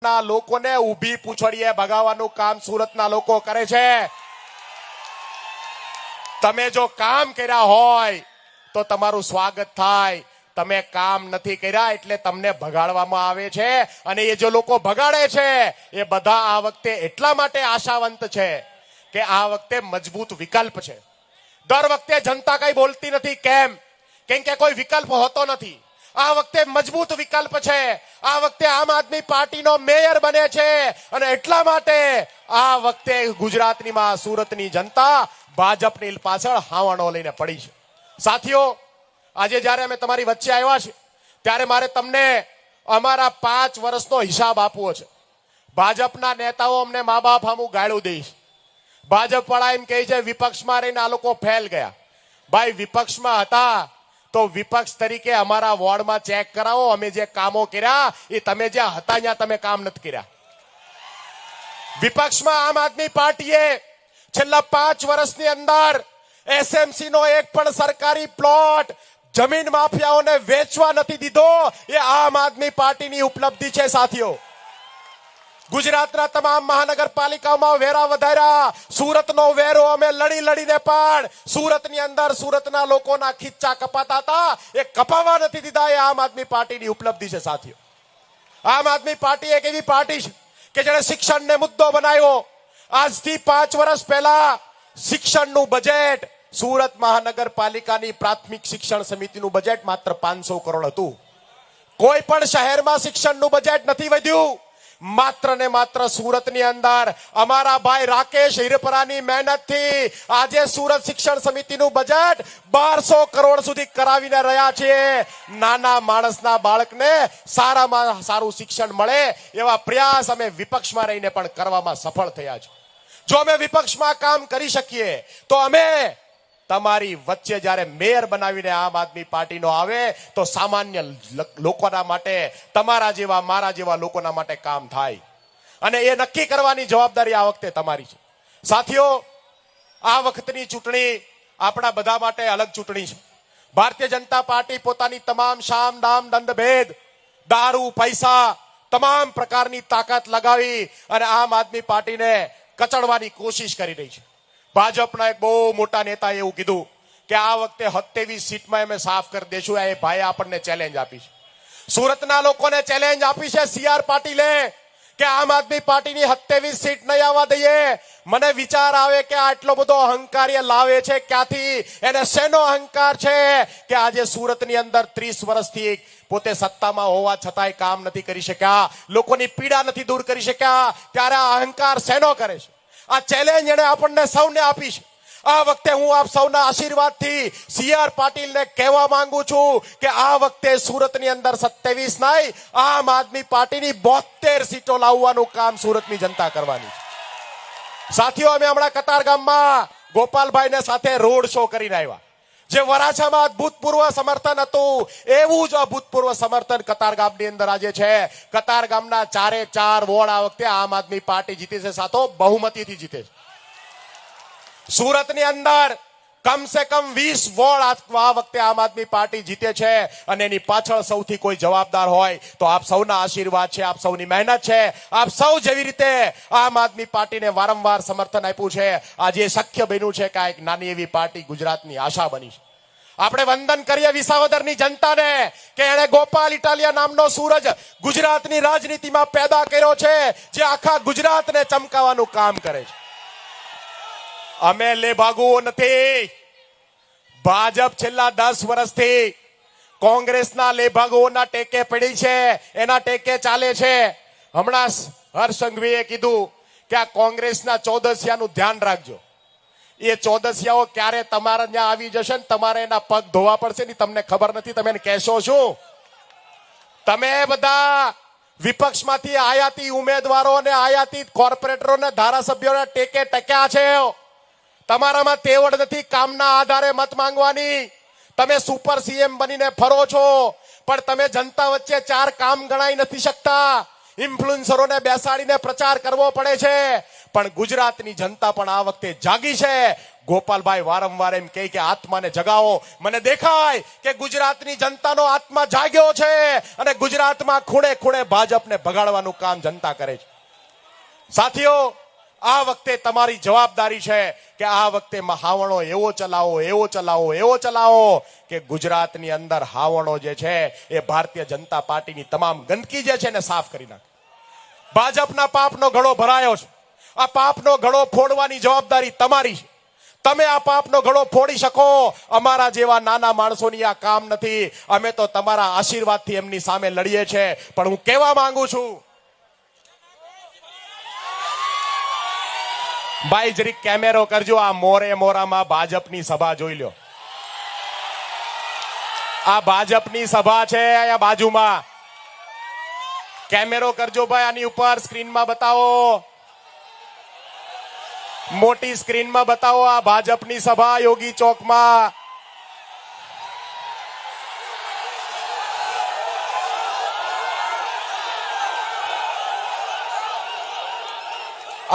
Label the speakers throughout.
Speaker 1: ના લોકોને ઊભી પૂંછડીએ ભગાવવાનું કામ સુરતના લોકો કરે છે. તમે જો કામ કર્યા હોય તો તમારું સ્વાગત થાય. તમે કામ નથી કર્યા એટલે તમને ભગાડવામાં આવે છે. અને એ જે લોકો ભગાડે છે એ બધા આ વખતે એટલા માટે આશાવંત છે કે આ વખતે મજબૂત વિકલ્પ છે. દર વખતે જનતા કઈ બોલતી નથી. કેમ કે કોઈ વિકલ્પ હોતો નથી. આ વખતે મજબૂત વિકલ્પ છે. આ વખતે આમ આદમી પાર્ટીનો મેયર બને છે અને એટલા માટે આ વખતે ગુજરાતની માં સુરતની જનતા ભાજપની પાછળ હાવણો લઈને પડી છે. સાથીઓ, આજે જ્યારે અમે તમારી વચ્ચે આવ્યા છે ત્યારે મારે તમને અમારા 5 વર્ષનો હિસાબ આપવો છે. ભાજપના નેતાઓ અમને મા બાપ સામું ગાળું દે છે. ભાજપ વાળા એમ કહે છે વિપક્ષમાં રહીને આ લોકો ફેલ ગયા. ભાઈ, વિપક્ષમાં હતા તો વિપક્ષ તરીકે અમારા વોર્ડમાં ચેક કરાવો. અમે જે કામો કર્યા એ તમે જ્યાં હતા ત્યાં તમે કામ નથી કર્યા. વિપક્ષમાં આમ આદમી પાર્ટીએ છેલ્લા 5 વર્ષની અંદર એસએમસી નો એક પણ સરકારી પ્લોટ જમીન માફિયાઓને વેચવા નથી દીધો. એ આમ આદમી પાર્ટીની ઉપલબ્ધિ છે. સાથીઓ, ગુજરાતના તમામ મહાનગરપાલિકાઓમાં વેરા વધાર્યા. સુરતનો વેરો અમે લડીને પણ સુરતની અંદર સુરતના લોકોના ખીચ્ચા કપાતા હતા એ કપાવા નથી દીધા. એ આમ આદમી પાર્ટીની ઉપલબ્ધિ છે. સાથીઓ, આમ આદમી પાર્ટી એક એવી પાર્ટી છે કે જેણે શિક્ષણને મુદ્દો બનાવ્યો. આજથી 5 વર્ષ પહેલા શિક્ષણનું બજેટ સુરત મહાનગરપાલિકાની પ્રાથમિક શિક્ષણ સમિતિનું બજેટ માત્ર 500 કરોડ હતું. કોઈ પણ શહેરમાં શિક્ષણનું બજેટ નથી વધ્યું. માત્ર ને માત્ર સુરતની અંદર અમારા ભાઈ રાકેશ હિરપરાની મહેનતથી આજે સુરત શિક્ષણ સમિતિનું બજેટ 1200 કરોડ સુધી કરાવીને રહ્યા છીએ. નાના માણસના બાળકને સારામાં સારું શિક્ષણ મળે એવા પ્રયાસ અમે વિપક્ષમાં રહીને પણ કરવામાં સફળ થયા છે. જો અમે વિપક્ષમાં કામ કરી શકીએ તો અમે તમારી વચ્ચે જ્યારે મેયર બનાવીને આમ આદમી પાર્ટીનો આવે તો સામાન્ય લોકોના માટે, તમારા જેવા મારા જેવા લોકોના માટે કામ થાય. અને એ નક્કી કરવાની જવાબદારી આ વખતે તમારી છે. સાથીઓ, આ વખતની ચૂંટણી આપણા બધા માટે અલગ ચૂંટણી છે. ભારતીય જનતા પાર્ટી પોતાની તમામ શામ દામ દંડ ભેદ, દારૂ, પૈસા, તમામ પ્રકારની તાકાત લગાવી અને આમ આદમી પાર્ટીને કચડવાની કોશિશ કરી રહી છે. ભાજપના એક બહુ મોટા નેતાએ એવું કીધું કે આ વખતે 27 સીટમાં અમે સાફ કરી દેશું. એ ભાઈ આપણને ચેલેન્જ આપી છે. સુરતના લોકોને ચેલેન્જ આપી છે CR પાટીલે કે આમ આદમી પાર્ટીની 27 સીટ નહીં આવવા દઈએ. મને વિચાર આવે કે આટલો બધો અહંકાર એ લાવે છે ક્યાંથી? એને શેનો અહંકાર છે કે આજે સુરતની અંદર 30 વર્ષથી પોતે સત્તામાં હોવા છતાંય કામ નથી કરી શક્યા, લોકોની પીડા નથી દૂર કરી શક્યા, ત્યારે આ અહંકાર શેનો કરે છે? આ ચેલેન્જ એને આપણને સૌને આપી છે. આ વખતે હું આપ સૌના આશીર્વાદથી CR પાટીલને કહેવા માંગુ છું કે આ વખતે સુરતની અંદર 27 નહીં, આમ આદમી પાર્ટીની 72 સીટો લાવવાનું કામ સુરતની જનતા કરવાની છે. સાથીઓ, અમે હમણાં કતારગામમાં ગોપાલભાઈને સાથે રોડ શો કરીને આવ્યા. જે વરાછામાં અભૂતપૂર્વ સમર્થન હતું એવું જ અભૂતપૂર્વ સમર્થન કતારગામની અંદર આજે છે. કતારગામના 4 વોર્ડ આ વખતે આમ આદમી પાર્ટી જીતે છે. સાથો બહુમતીથી જીતે છે. સુરતની અંદર કમસે કમ 20 વોર્ડ આ વખતે આમ આદમી પાર્ટી જીતે છે. અને એની પાછળ સૌથી કોઈ જવાબદાર હોય તો આપ સૌના આશીર્વાદ છે, આપ સૌની મહેનત છે. આપ સૌ જેવી રીતે આમ આદમી પાર્ટીને વારંવાર સમર્થન આપ્યું છે, આજે શક્ય બન્યું છે કે આ એક નાની એવી પાર્ટી ગુજરાતની આશા બની છે. આપણે વંદન કરીએ વિસાવદરની જનતાને કે એણે ગોપાલ ઇટાલિયા નામનો સૂરજ ગુજરાતની રાજનીતિમાં પેદા કર્યો છે જે આખા ગુજરાતને ચમકાવવાનું કામ કરે છે. અમે લેભાગુ નથી. ભાજપ છેલ્લા 10 વર્ષથી કોંગ્રેસના લેભાગુઓના ટેકે પડી છે, એના ટેકે ચાલે છે. હમણાં હર્ષ સંઘવીએ કીધું કે આ કોંગ્રેસના ચોદસિયાનું ધ્યાન રાખજો. એ ચોદસિયાઓ ક્યારે તમારા ત્યાં આવી જશે ને તમારે એના પગ ધોવા પડશે ને તમને ખબર નથી. તમે એને કહેશો શું? તમે બધા વિપક્ષમાંથી આયાતી ઉમેદવારો અને આયાતી કોર્પોરેટરોને ધારાસભ્યોને ટેકે ટક્યા છે. તમારામાં તેવડ નથી કામના આધારે મત માંગવાની. તમે સુપર CM બનીને ફરો છો પણ તમે જનતા વચ્ચે 4 કામ ગણાઈ નથી શકતા. ઇન્ફ્લુએન્સરોને બેસાડીને પ્રચાર કરવો પડે છે. પણ ગુજરાતની જનતા પણ આ વખતે જાગી છે. ગોપાલભાઈ વારંવાર એમ કહે કે આત્માને જગાવો. મને દેખાય કે ગુજરાતની જનતાનો આત્મા જાગ્યો છે અને ગુજરાતમાં ખૂણે ખૂણે ભાજપને ભગાડવાનું કામ જનતા કરે છે. સાથીઓ, આ વખતે તમારી જવાબદારી છે કે આ વખતે હાવણો એવો ચલાવો કે ગુજરાતની અંદર હાવણો જે છે એ ભારતીય જનતા પાર્ટીની તમામ ગંદકી જે છે એને સાફ કરી નાખે. ભાજપના પાપનો ઘડો ભરાયો છે. આ પાપનો ઘડો ફોડવાની જવાબદારી તમારી છે. તમે આ પાપનો ઘડો ફોડી શકો. અમારા જેવા નાના માણસોની આ કામ નથી. અમે તો તમારા આશીર્વાદથી એમની સામે લડીએ છીએ. પણ હું કહેવા માંગુ છું, ભાઈ જરીક કેમેરો કરજો. આ મોરામાં ભાજપની સભા જોઈ લો. આ ભાજપની સભા છે અહીંયા બાજુમાં. કેમેરો કરજો ભાઈ, આની ઉપર સ્ક્રીનમાં બતાવો, મોટી સ્ક્રીનમાં બતાવો. આ ભાજપની સભા યોગી ચોકમાં.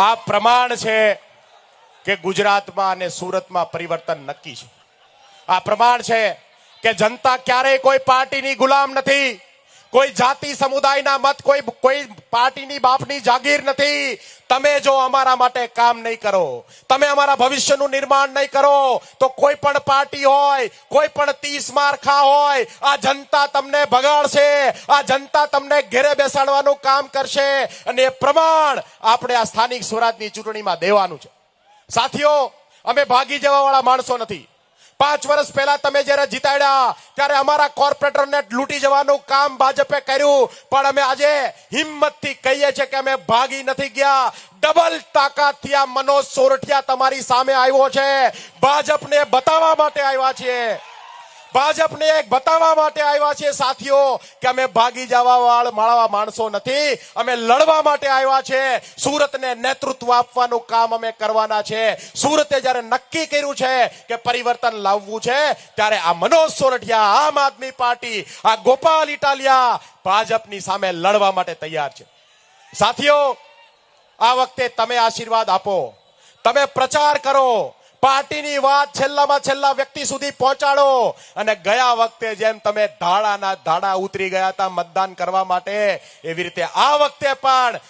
Speaker 1: આ પ્રમાણ છે કે ગુજરાતમાં અને સુરતમાં પરિવર્તન નક્કી છે. આ પ્રમાણ છે કે જનતા ક્યારેય કોઈ પાર્ટીની ગુલામ નથી. કોઈ જાતિ સમુદાયના મત, કોઈ પાર્ટીની બાપની જાગીર નથી. તમે જો અમારા માટે કામ નહીં કરો, તમે અમારા ભવિષ્યનું નિર્માણ નહીં કરો, તો કોઈ પણ પાર્ટી હોય, કોઈ પણ 30 મારખા હોય, આ જનતા તમને ભગાડશે. આ જનતા તમને ઘેરે બેસાડવાનું કામ કરશે. અને એ પ્રમાણ આપણે આ સ્થાનિક સ્વરાજની ચૂંટણીમાં દેવાનું છે. સાથીઓ, અમે ભાગી જવા વાળા માણસો નથી. 5 વર્ષ પહેલા તમે જયારે જીતાડ્યા ત્યારે અમારા કોર્પોરેટરને લૂંટી જવાનું કામ ભાજપે કર્યું. પણ અમે આજે હિંમતથી કહીએ છીએ કે અમે ભાગી નથી ગયા. ડબલ તાકાતથી આ મનોજ સોરઠિયા તમારી સામે આવ્યો છે. ભાજપને બતાવવા માટે આવ્યા છીએ. ભાજપને એક બતાવવા માટે આવ્યા છે સાથીઓ કે અમે ભાગી જવા વાળા માણસો નથી. અમે લડવા માટે આવ્યા છે. સુરતને નેતૃત્વ આપવાનું કામ અમે કરવાના છે. સુરતે જ્યારે નક્કી કર્યું છે કે પરિવર્તન લાવવું છે, ત્યારે આ મનોજ સોરઠિયા, આમ આદમી પાર્ટી, આ ગોપાલ ઇટાલિયા ભાજપની સામે લડવા માટે તૈયાર છે. સાથીઓ, આ વખતે તમે આશીર્વાદ આપો, તમે પ્રચાર કરો, પાર્ટીની વાત છેલ્લામાં છેલ્લા વ્યક્તિ સુધી પહોંચાડો. અને ગયા વખતે જેમ તમે ધાડાના ધાડા ઉતરી ગયા હતા મતદાન કરવા માટે, એવી રીતે આ વખતે પણ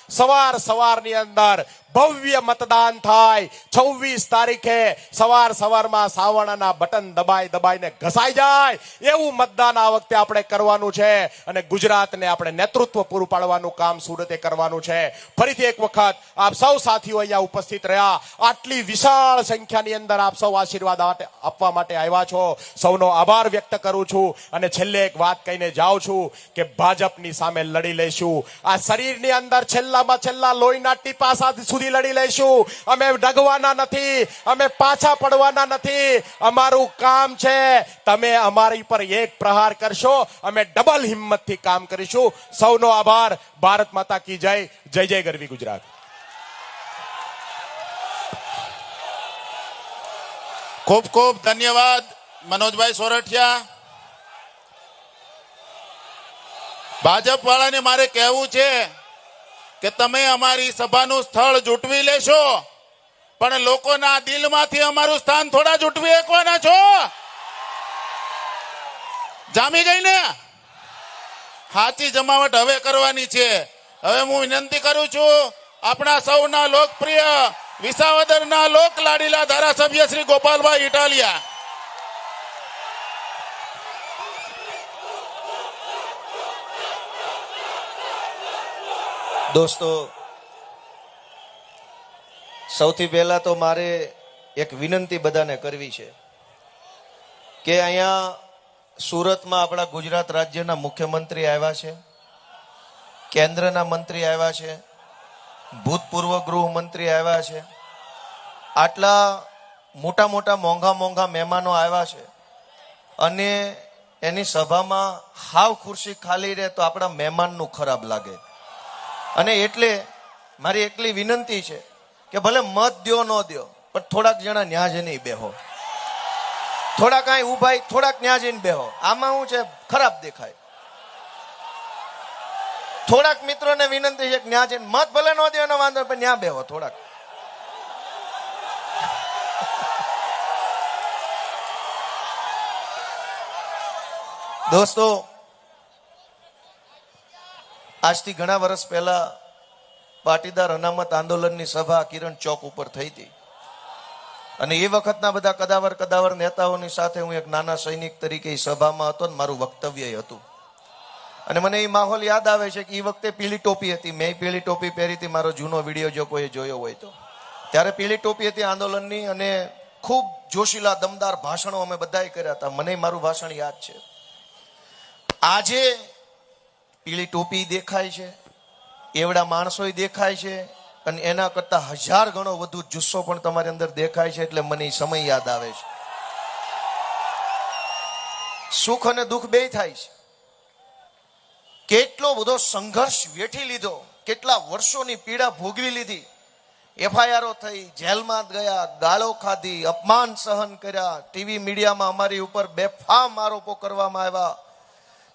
Speaker 1: સવારની અંદર ભવ્ય મતદાન થાય. 26 તારીખે સવારમાં સાવરણાના બટન દબાઈને ઘસાઈ જાય એવું મતદાન આ વખતે આપણે કરવાનું છે. અને ગુજરાતને આપણે નેતૃત્વ પૂરું પાડવાનું કામ સુરતે કરવાનું છે. ફરીથી એક વખત આપ સૌ સાથીઓ અહીંયા ઉપસ્થિત રહ્યા. આટલી વિશાળ સંખ્યાની અંદર આપ સૌ આશીર્વાદ આપવા માટે આવ્યા છો. સૌનો આભાર વ્યક્ત કરું છું. અને છેલ્લે એક વાત કહીને જાઉં છું કે ભાજપની સામે લડી લઈશું. આ શરીરની અંદર છેલ્લામાં છેલ્લા લોહીના ટીપા સુધી લડી લઈશું. અમે ડગવાના નથી, અમે પાછા પડવાના નથી. અમારું કામ છે, તમે અમારી પર એક પ્રહાર કરશો, અમે ડબલ હિંમતથી કામ કરીશું. સૌનો આભાર. ભારત માતા કી જય. જય જય ગરવી ગુજરાત.
Speaker 2: ખૂબ ખૂબ ધન્યવાદ મનોજભાઈ સોરઠિયા. ભાજપ વાળાને મારે કહેવું છે કે તમે અમારી સભાનું સ્થળ જૂટવી લેશો, પણ લોકોના દિલમાંથી અમારું સ્થાન થોડા જૂટવી શકવાના છો. જામી ગઈ ને? સાચી જમાવટ હવે કરવાની છે. હવે હું વિનંતી કરું છું આપણા સૌના લોકપ્રિય વિસાવદરના લોક લાડીલા ધારાસભ્ય શ્રી ગોપાલભાઈ ઇટાલિયા.
Speaker 3: દોસ્તો, સૌથી પહેલા તો મારે એક વિનંતી બધાને કરવી છે કે અહીંયા સુરતમાં આપણા ગુજરાત રાજ્યના મુખ્યમંત્રી આવ્યા છે, કેન્દ્રના મંત્રી આવ્યા છે, ભૂતપૂર્વ ગૃહમંત્રી આવ્યા છે. આટલા મોટા મોટા મોંઘા મહેમાનો આવ્યા છે અને એની સભામાં હાવ ખુરશી ખાલી રહે તો આપણા મહેમાનનું ખરાબ લાગે. અને એટલે મારી એટલી વિનંતી છે કે ભલે મત દ્યો ન દ્યો, પણ થોડાક જણા ન્યા જઈને બેહો, થોડાક અહીં ઉભાઈ, થોડાક ન્યા જઈને બેહો. આમાં શું છે, ખરાબ દેખાય. થોડાક મિત્રોને વિનંતી છે કે ન્યા જઈને મત ભલે ન દો એનો વાંધો, પણ ન્યા બેહો થોડાક. દોસ્તો, આજથી ઘણા વર્ષ પહેલા પાટીદાર અનામત આંદોલનની સભા કિરણ ચોક ઉપર થઈ હતી અને એ વખતના બધા કદાવર નેતાઓની સાથે હું એક નાના સૈનિક તરીકે એ સભામાં હતો ને મારું વક્તવ્ય હતું. અને મને એ માહોલ યાદ આવે છે કે એ વખતે પીળી ટોપી હતી. મેં પીળી ટોપી પહેરી હતી. મારો જૂનો વિડીયો જો કોઈ જોયો હોય તો ત્યારે પીળી ટોપી હતી આંદોલનની અને ખૂબ જોશીલા દમદાર ભાષણો અમે બધાએ કર્યા હતા. મને મારું ભાષણ યાદ છે. આજે પીળી ટોપી દેખાય છે, એવડા માણસો દેખાય છે અને એના કરતા 1000 ગણો વધુ જુસ્સો પણ તમારી અંદર દેખાય છે. એટલે મને સમય યાદ આવે છે. સુખ અને દુઃખ બે થાય છે. કેટલો બધો સંઘર્ષ વેઠી લીધો, કેટલા વર્ષોની પીડા ભોગવી લીધી. એફઆઈઆરો થઈ, જેલમાં ગયા, ગાળો ખાધી, અપમાન સહન કર્યા, ટીવી મીડિયામાં અમારી ઉપર બેફામ આરોપો કરવામાં આવ્યા,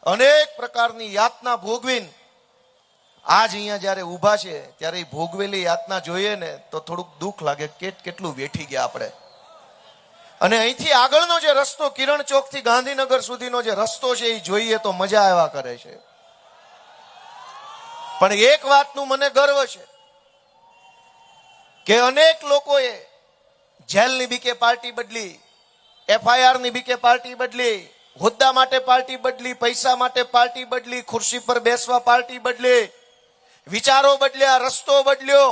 Speaker 3: અનેક પ્રકારની યાતના ભોગવીને આજ અહીંયા જયારે ઊભા છે ત્યારે એ ભોગવેલી યાતના જોઈએ ને તો થોડુંક દુઃખ લાગે. કેટલું વેઠી ગયા આપણે. અને અહીંથી આગળનો જે રસ્તો કિરણ ચોક થી ગાંધીનગર સુધીનો જે રસ્તો છે એ જોઈએ તો મજા આવ્યા કરે છે. પણ એક વાતનું મને ગર્વ છે કે અનેક લોકોએ જેલની બીકે પાર્ટી બદલી, એફઆઈઆર ની બીકે પાર્ટી બદલી, હોદ્દા માટે પાર્ટી બદલી, પૈસા માટે પાર્ટી બદલી, ખુરશી પર બેસવા પાર્ટી બદલી, વિચારો બદલ્યા, રસ્તો બદલ્યો,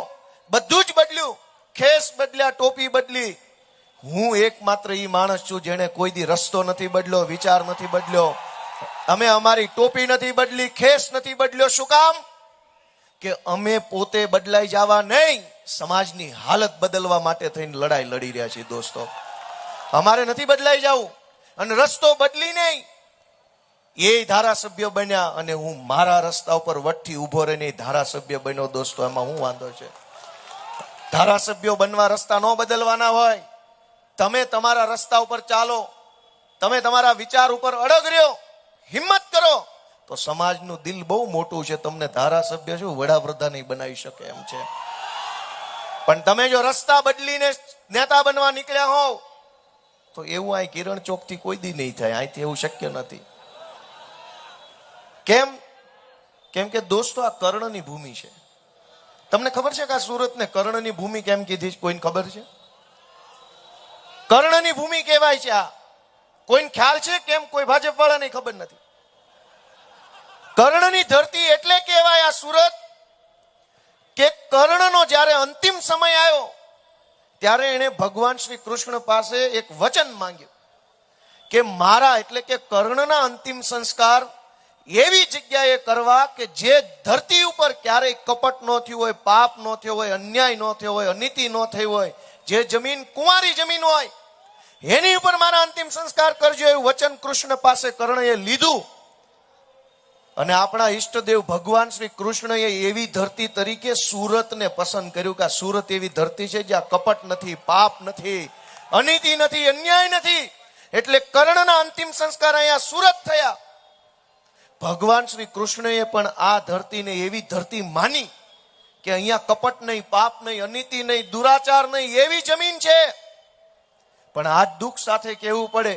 Speaker 3: બધું જ બદલ્યું. ખેસ બદલ્યા, ટોપી બદલી. હું એકમાત્ર ઈ માણસ છું જેને કોઈ દી રસ્તો નથી બદલ્યો, વિચાર નથી બદલ્યો. અમે અમારી ટોપી નથી બદલી, ખેસ નથી બદલ્યો. શું કામ? કે અમે પોતે બદલાઈ જવા નહીં, સમાજની હાલત બદલવા માટે થઈને લડાઈ લડી રહ્યા છીએ. દોસ્તો, અમારે નથી બદલાઈ જવું અને રસ્તો બદલી નહીં. એ ધારાસભ્ય બન્યા અને હું મારા રસ્તા ઉપર વટથી ઉભો રહીને ધારાસભ્ય બન્યો. દોસ્તો, એમાં શું વાંધો છે? ધારાસભ્યો બનવા રસ્તા ન બદલવાના હોય. તમે તમારા રસ્તા ઉપર ચાલો, તમે તમારા વિચાર ઉપર અડગ રહ્યો, હિંમત કરો તો સમાજનું દિલ બહુ મોટું છે. તમને ધારાસભ્ય શું વડાપ્રધાન બનાવી શકે એમ છે. પણ તમે જો રસ્તા બદલીને નેતા બનવા નીકળ્યા હોવ તો એવું અહીં કિરણ ચોક થી કોઈ દી નહીં થાય. અહીંથી એવું શક્ય નથી. કેમ? કેમ કે દોસ્તો, આ કર્ણની ભૂમિ છે. તમને ખબર છે કે આ સુરતને કર્ણની ભૂમિ કેમ કીધી? કોઈને ખબર છે? કર્ણની ભૂમિ કહેવાય છે. આ કોઈને ખ્યાલ છે કેમ? કોઈ ભાજપ વાળાને ખબર નથી. કર્ણની ધરતી એટલે કહેવાય આ સુરત કે કર્ણનો જ્યારે અંતિમ સમય આવ્યો ત્યારે એને ભગવાન શ્રી કૃષ્ણ પાસે એક વચન માંગ્યું કે મારા એટલે કે કર્ણના અંતિમ સંસ્કાર એવી જગ્યાએ કરવા કે જે ધરતી ઉપર ક્યારેય કપટ ન થયું હોય, પાપ ન થયો હોય, અન્યાય ન થયો હોય, અનીતિ ન થઈ હોય, જે જમીન કુંવારી જમીન હોય એની ઉપર મારા અંતિમ સંસ્કાર કરજો. એવું વચન કૃષ્ણ પાસે કર્ણએ લીધું અને આપણા ઈષ્ટદેવ ભગવાન શ્રી કૃષ્ણએ એવી ધરતી તરીકે સુરતને પસંદ કર્યું કે આ સુરત એવી ધરતી છે જ્યાં કપટ નથી, પાપ નથી, અનીતિ નથી, અન્યાય નથી. એટલે કર્ણના અંતિમ સંસ્કાર અહીંયા સુરત થયા. ભગવાન શ્રી કૃષ્ણએ પણ આ ધરતીને એવી ધરતી માની કે અહીંયા કપટ નહીં, પાપ નહીં, અનીતિ નહીં, દુરાચાર નહીં, એવી જમીન છે. પણ આજ દુઃખ સાથે કહેવું પડે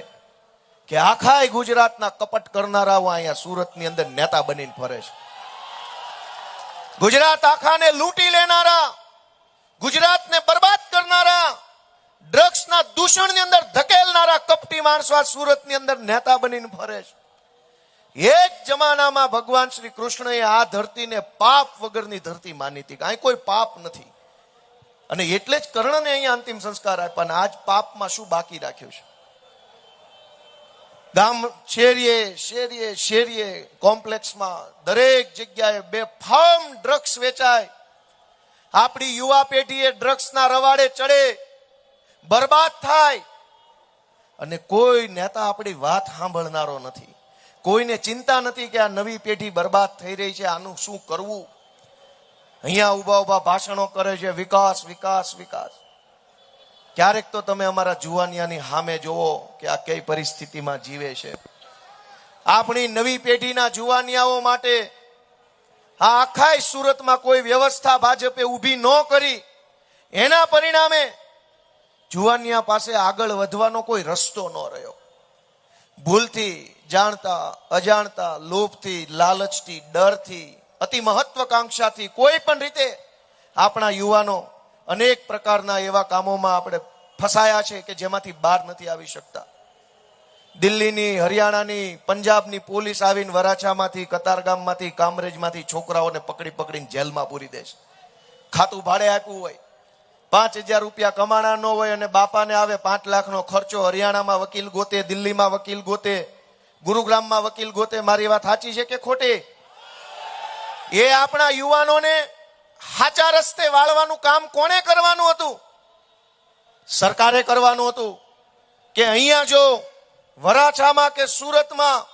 Speaker 3: કે આખા ગુજરાતના કપટ કરનારાઓ અહીંયા સુરતની અંદર નેતા બનીને ફરે છે. ગુજરાત આખાને લૂંટી લેનારા, ગુજરાતને બરબાદ કરનારા, ડ્રગ્સના દૂષણની અંદર ધકેલનારા કપટી માણસો આ સુરતની અંદર નેતા બનીને ફરે છે. એક જમાનામાં ભગવાન શ્રી કૃષ્ણએ આ ધરતીને પાપ વગરની ધરતી માની હતી. અહીં કોઈ પાપ નથી અને એટલે જ કર્ણને અહીંયા અંતિમ સંસ્કાર આપ્યા. અને આજ પાપમાં શું બાકી રાખ્યું છે? ગામ શેરીએ શેરીએ શેરીએ કોમ્પ્લેક્સમાં દરેક જગ્યાએ બેફામ ડ્રગ્સ વેચાય. આપણી યુવા પેઢીએ ડ્રગ્સના રવાડે ચડે, બરબાદ થાય અને કોઈ નેતા આપણી વાત સાંભળનારો નથી. કોઈને ચિંતા નથી કે આ નવી પેઢી બરબાદ થઈ રહી છે, આનું શું કરવું. અહીંયા ઉભા ઉભા ભાષણો કરે છે, વિકાસ વિકાસ વિકાસ. ક્યારેક તો તમે અમારા જુવાનિયાની સામે જોવો કે આ કઈ પરિસ્થિતિમાં જીવે છે. આપણી નવી પેઢીના જુવાનિયાઓ માટે આ આખા સુરતમાં કોઈ વ્યવસ્થા ભાજપે ઊભી ન કરી. એના પરિણામે જુવાનિયા પાસે આગળ વધવાનો કોઈ રસ્તો ન રહ્યો. ભૂલથી, જાણતા અજાણતા, લોભથી, લાલચથી, ડરથી, અતિ મહત્વકાંક્ષાથી કોઈ પણ રીતે આપણા યુવાનો અનેક પ્રકારના એવા કામોમાં આપણે ફસાયા છે કે જેમાંથી બહાર નથી આવી શકતા. દિલ્હીની, હરિયાણાની, પંજાબની પોલીસ આવીને વરાછામાંથી, કતારગામમાંથી, કામરેજમાંથી છોકરાઓને પકડી પકડીને જેલમાં પૂરી દે છે. ખાતું ભાડે આપ્યું હોય, 5,000 રૂપિયા કમાણા ન હોય અને બાપાને આવે 5 લાખનો ખર્ચો. હરિયાણામાં વકીલ ગોતે, દિલ્હીમાં વકીલ ગોતે, ગુરુગ્રામમાં વકીલ ગોતે. મારી વાત સાચી છે કે ખોટી? એ આપણા યુવાનોને સાચા રસ્તે વાળવાનું કામ કોણે કરવાનું હતું? સરકારે કરવાનું હતું. કે અહીંયા જો વરાછામાં કે સુરતમાં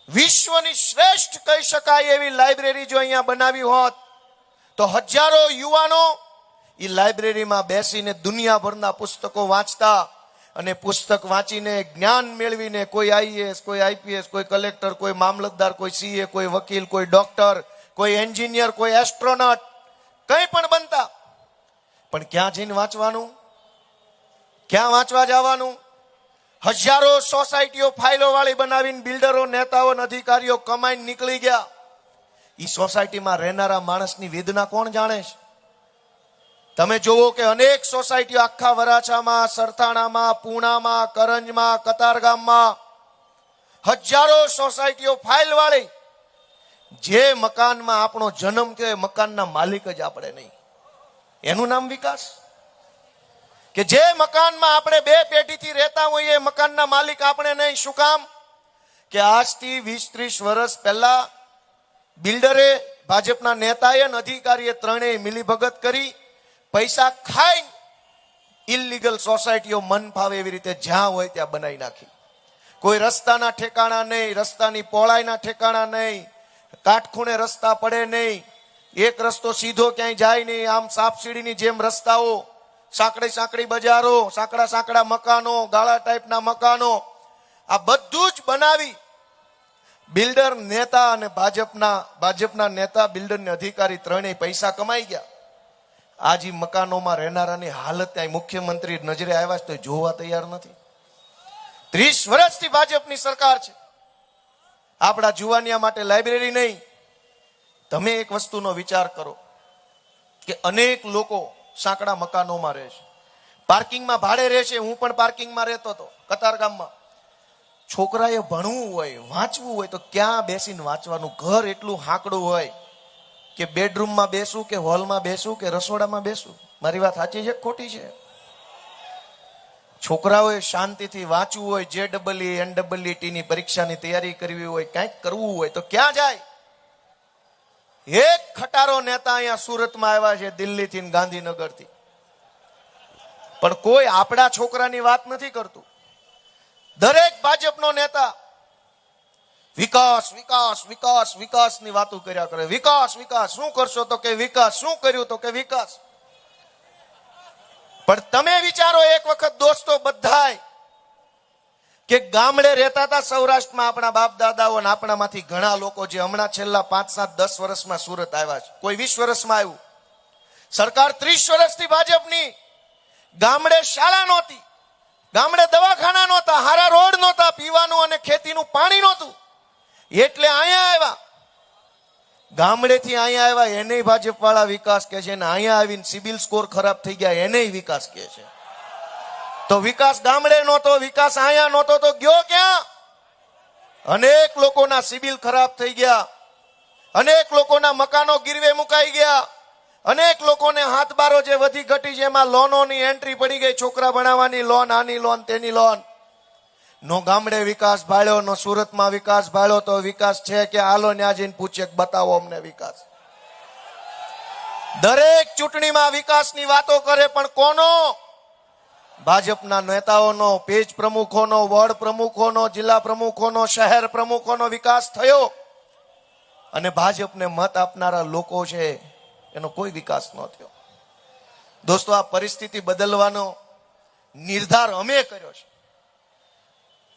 Speaker 3: વિશ્વની શ્રેષ્ઠ કહી શકાય એવી લાઇબ્રેરી જો અહીંયા બનાવી હોત તો હજારો યુવાનો એ લાઇબ્રેરીમાં બેસીને દુનિયાભરના પુસ્તકો વાંચતા અને પુસ્તક વાંચીને જ્ઞાન મેળવીને કોઈ આઈએએસ, કોઈ આઈપીએસ, કોઈ કલેક્ટર, કોઈ મામલતદાર, કોઈ સીએ, કોઈ વકીલ, કોઈ ડોક્ટર, કોઈ એન્જિનિયર, કોઈ એસ્ટ્રોનોટ, કંઈ પણ બનતા. પણ ક્યાં જઈને વાંચવાનું? ક્યાં વાંચવા જવાનું? હજારો સોસાયટીઓ ફાઇલો વાળી બનાવીને બિલ્ડરો, નેતાઓ, અધિકારીઓ કમાઈને નીકળી ગયા. એ સોસાયટીમાં રહેનારા માણસની વેદના કોણ જાણે છે? તમે જોવો કે અનેક સોસાયટીઓ આખા વરાછામાં, સરથાણામાં, પૂણામાં, કરંજમાં, કતારગામમાં હજારો સોસાયટીઓ ફાઇલ વાળી. જે મકાનમાં આપણો જન્મ થયો એ મકાનના માલિક જ આપણે નહીં. એનું નામ વિકાસ? કે જે મકાનમાં આપણે 2 પેઢીથી રહેતા હોઈએ એ મકાનના માલિક આપણે નહીં. શું કામ? કે આજથી 20-30 વર્ષ પહેલા બિલ્ડરે, ભાજપના નેતાએ અને અધિકારીએ ત્રણેય મિલીભગત કરી પૈસા ખાઈ ઇલીગલ સોસાયટીઓ મન ફાવે એવી રીતે જ્યાં હોય ત્યાં બનાવી નાખી. કોઈ રસ્તાના ઠેકાણા નહીં, રસ્તાની પહોળાઈના ઠેકાણા નહીં, કાટખૂણે રસ્તા પડે નહીં, એક રસ્તો સીધો ક્યાંય જાય નહીં, આમ સાપસીડીની જેમ રસ્તાઓ, સાંકડી સાંકડી બજારો, સાંકડા સાંકડા મકાનો, ગાળા ટાઈપના મકાનો, આ બધું જ બનાવી બિલ્ડર નેતા અને ભાજપના નેતા, બિલ્ડર ને અધિકારી ત્રણેય પૈસા કમાઈ ગયા. આજે મકાનોમાં રહેનારાની હાલત ત્યાં મુખ્યમંત્રી નજરે આવ્યા છે તો જોવા તૈયાર નથી. 30 વર્ષથી ભાજપની સરકાર છે. આપણા જુવાનિયા માટે લાઇબ્રેરી નહીં. તમે એક વસ્તુનો વિચાર કરો કે અનેક લોકો સાંકડા મકાનોમાં રહે છે, પાર્કિંગમાં ભાડે રહે છે. હું પણ પાર્કિંગમાં રહેતો હતો કતારગામમાં. છોકરાએ ભણવું હોય, વાંચવું હોય તો ક્યાં બેસીને વાંચવાનું? ઘર એટલું હાંકડું હોય કે બેડરૂમમાં બેસું કે હોલમાં બેસું કે રસોડામાં બેસું. મારી વાત સાચી છે કે ખોટી છે? છોકરાઓએ શાંતિથી વાંચવું હોય, JEE, NEET ની પરીક્ષાની તૈયારી કરવી હોય, કંઈક કરવું હોય તો ક્યાં જાય? એક ખટારો નેતા અહીંયા સુરતમાં આવ્યા છે, દિલ્હીથી ને ગાંધીનગરથી, પણ કોઈ આપણા છોકરાની વાત નથી કરતું. દરેક ભાજપનો નેતા વિકાસ વિકાસ વિકાસ વિકાસની વાતો કર્યા કરે. વિકાસ વિકાસ શું કરશો તો કે વિકાસ, શું કર્યું તો કે વિકાસ. પણ તમે વિચારો એક વખત દોસ્તો બધાય કે ગામડે રહેતા હતા સૌરાષ્ટ્રમાં આપણા બાપ દાદાઓ, અને આપણામાંથી ઘણા લોકો જે હમણાં છેલ્લા 5, 7, 10 વર્ષમાં સુરત આવ્યા છે, કોઈ 20 વર્ષમાં આવ્યું. સરકાર 30 વર્ષથી ભાજપની. ગામડે શાળા નહોતી, ગામડે દવાખાના નહોતા, હારા રોડ નહોતા, પીવાનું અને ખેતીનું પાણી નહોતું. એટલે અહીંયા આવ્યા, ગામડેથી અહીંયા આવ્યા એને ભાજપ વાળા વિકાસ કે છે, ને અહીંયા આવીને સિબિલ સ્કોર ખરાબ થઈ ગયા એને વિકાસ કે છે. તો વિકાસ ગામડે નહોતો, વિકાસ અહીંયા નહોતો તો ગયો ક્યાં? અનેક લોકોના સિબિલ ખરાબ થઈ ગયા, અનેક લોકોના મકાનો ગીરવે મુકાઈ ગયા, અનેક લોકોને હાથબારો જે વધી ઘટી છે એમાં લોનોની એન્ટ્રી પડી ગઈ. છોકરા ભણાવવાની લોન, આની લોન, તેની લોન. નો ગામડે વિકાસ ભાળ્યો, નો સુરતમાં વિકાસ ભાળ્યો. તો વિકાસ છે કે હાલો ત્યાં જઈને પૂછે, બતાવો અમને વિકાસ. દરેક ચૂંટણીમાં વિકાસની વાતો કરે, પણ કોનો? ભાજપના નેતાઓનો, પેજ પ્રમુખોનો, વોર્ડ પ્રમુખોનો, જિલ્લા પ્રમુખોનો, શહેર પ્રમુખોનો વિકાસ થયો. અને ભાજપને મત આપનારા લોકો છે એનો કોઈ વિકાસ ન થયો. દોસ્તો, આ પરિસ્થિતિ બદલવાનો નિર્ધાર અમે કર્યો છે.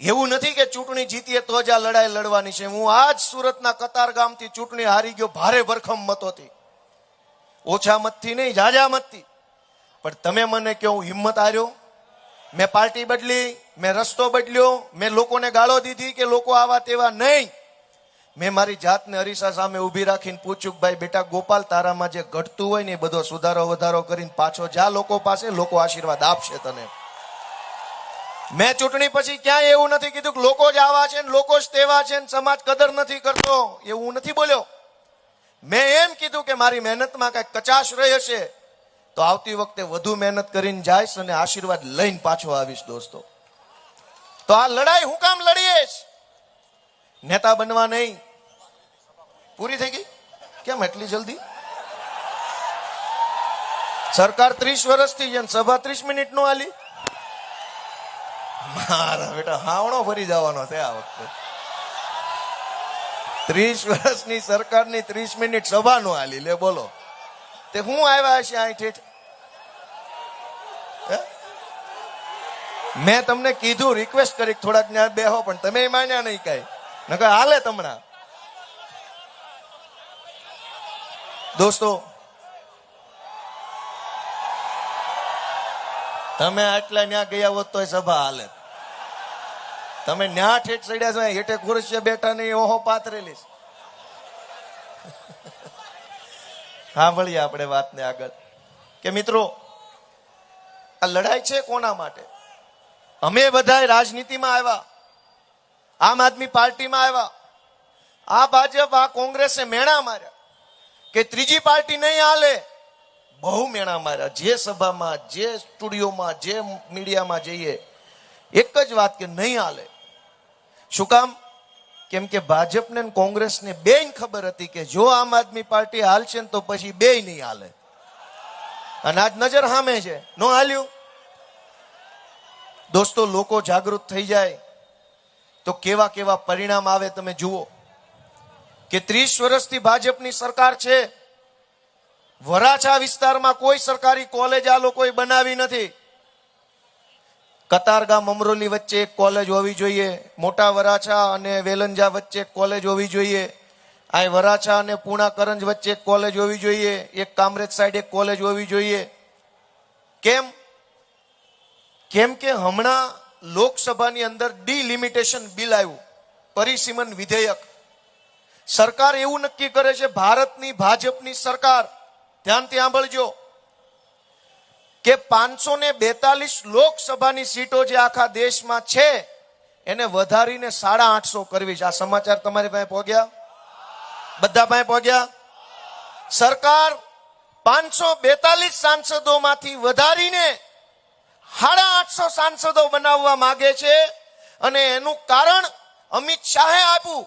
Speaker 3: એવું નથી કે ચૂંટણી જીતીએ તો જ આ લડાઈ લડવાની છે. હું આજ સુરતના કતારગામથી ચૂંટણી હારી ગયો ભારે ભરખમ મતોથી, ઓછા મતથી નહીં, ઝાઝા મતથી. પણ તમે મને કહો હું હિંમત હાર્યો? મેં પાર્ટી બદલી, મેં રસ્તો બદલ્યો, મેં લોકોને ગાળો દીધી કે લોકો આવા તેવા? નહીં. મેં મારી જાતને અરીસા સામે ઊભી રાખીને પૂછ્યું, ભાઈ બેટા ગોપાલ, તારામાં જે ઘટતું હોય ને એ બધો સુધારો વધારો કરીને પાછો જા લોકો પાસે, લોકો આશીર્વાદ આપશે તને. મેં ચૂંટણી પછી ક્યાંય એવું નથી કીધું કે લોકો જ આવા છે ને લોકો જ તેવા છે ને સમાજ કદર નથી કરતો, એવું નથી બોલ્યો. મેં એમ કીધું કે મારી મહેનતમાં કઈ કચાશ રહી હશે તો આવતી વખતે વધુ મહેનત કરીને જઈશ અને આશીર્વાદ લઈને પાછો આવીશ. દોસ્તો, તો આ લડાઈ હું કામ લડીશ? નેતા બનવા નહીં. પૂરી થઈ ગઈ? કેમ એટલી જલ્દી? સરકાર 30 વર્ષથી છે, સભા 30 મિનિટ નો આલી. મારા બેટા હાવણો ફરી જવાનો છે આ વખતે. 30 વર્ષની સરકારની 30 મિનિટ સભા નો આલી. લે બોલો, તે હું આવ્યા છે અહીં ઠેઠ? મેં તમને કીધું, રિક્વેસ્ટ કરી થોડાક ત્યાં બેહો, પણ તમે માન્યા નહીં કઈ. નકર હાલે તમણા. દોસ્તો, તમે આટલા ન્યા ગયા હોત તો સભા હાલે. તમે ન્યા ઠેઠ ચડ્યા છો, હેઠે ખુરશીએ બેઠા નહીં, ઓહો પાથરેલી. સાંભળીએ આપણે વાતને આગળ કે મિત્રો, આ લડાઈ છે કોના માટે? અમે બધા રાજનીતિમાં આવ્યા, આમ આદમી પાર્ટીમાં આવ્યા. આ ભાજપ, આ કોંગ્રેસે મેણા માર્યા કે ત્રીજી પાર્ટી નહીં હાલે. બહુ મેણા માર્યા. જે સભામાં, જે સ્ટુડિયોમાં, જે મીડિયામાં જઈએ એક જ વાત કે નહીં હાલે. શું કામ? કેમ કે ભાજપને અને કોંગ્રેસને બેય ખબર હતી કે જો આમ આદમી પાર્ટી હાલશે ને તો પછી બેય નહીં હાલે. અને આજ નજર સામે છે, નો હાલ્યું. દોસ્તો, લોકો જાગૃત થઈ જાય તો કેવા કેવા પરિણામ આવે તમે જુઓ. કે 30 વર્ષથી ભાજપની સરકાર છે. વરાછા વિસ્તારમાં કોઈ સરકારી કોલેજ આ લોકોએ બનાવી નથી. કતારગામ અમરોલી વચ્ચે એક કોલેજ હોવી જોઈએ, મોટા વરાછા અને વેલંજા વચ્ચે એક કોલેજ હોવી જોઈએ, આ વરાછા અને પૂણા કરંજ વચ્ચે એક કોલેજ હોવી જોઈએ, એક કામરેજ સાઈડ એક કોલેજ હોવી જોઈએ. કેમ? કેમ કે હમણાં લોકસભાની અંદર ડિલિમિટેશન બિલ આવ્યું, પરિસીમન વિધેયક. સરકાર એવું નક્કી કરે છે, ભારતની ભાજપની સરકાર, ધ્યાનથી સાંભળજો, કે 542 લોકસભાની સીટો જે આખા દેશમાં છે એને વધારીને 850 કરવી છે. આ સમાચાર તમારી પાસે પહોંચ્યા? બધા પાસે પહોંચ્યા? સરકાર 542 સાંસદોમાંથી વધારીને 850 સાંસદો બનાવવા માંગે છે. અને એનું કારણ અમિત શાહે આપ્યું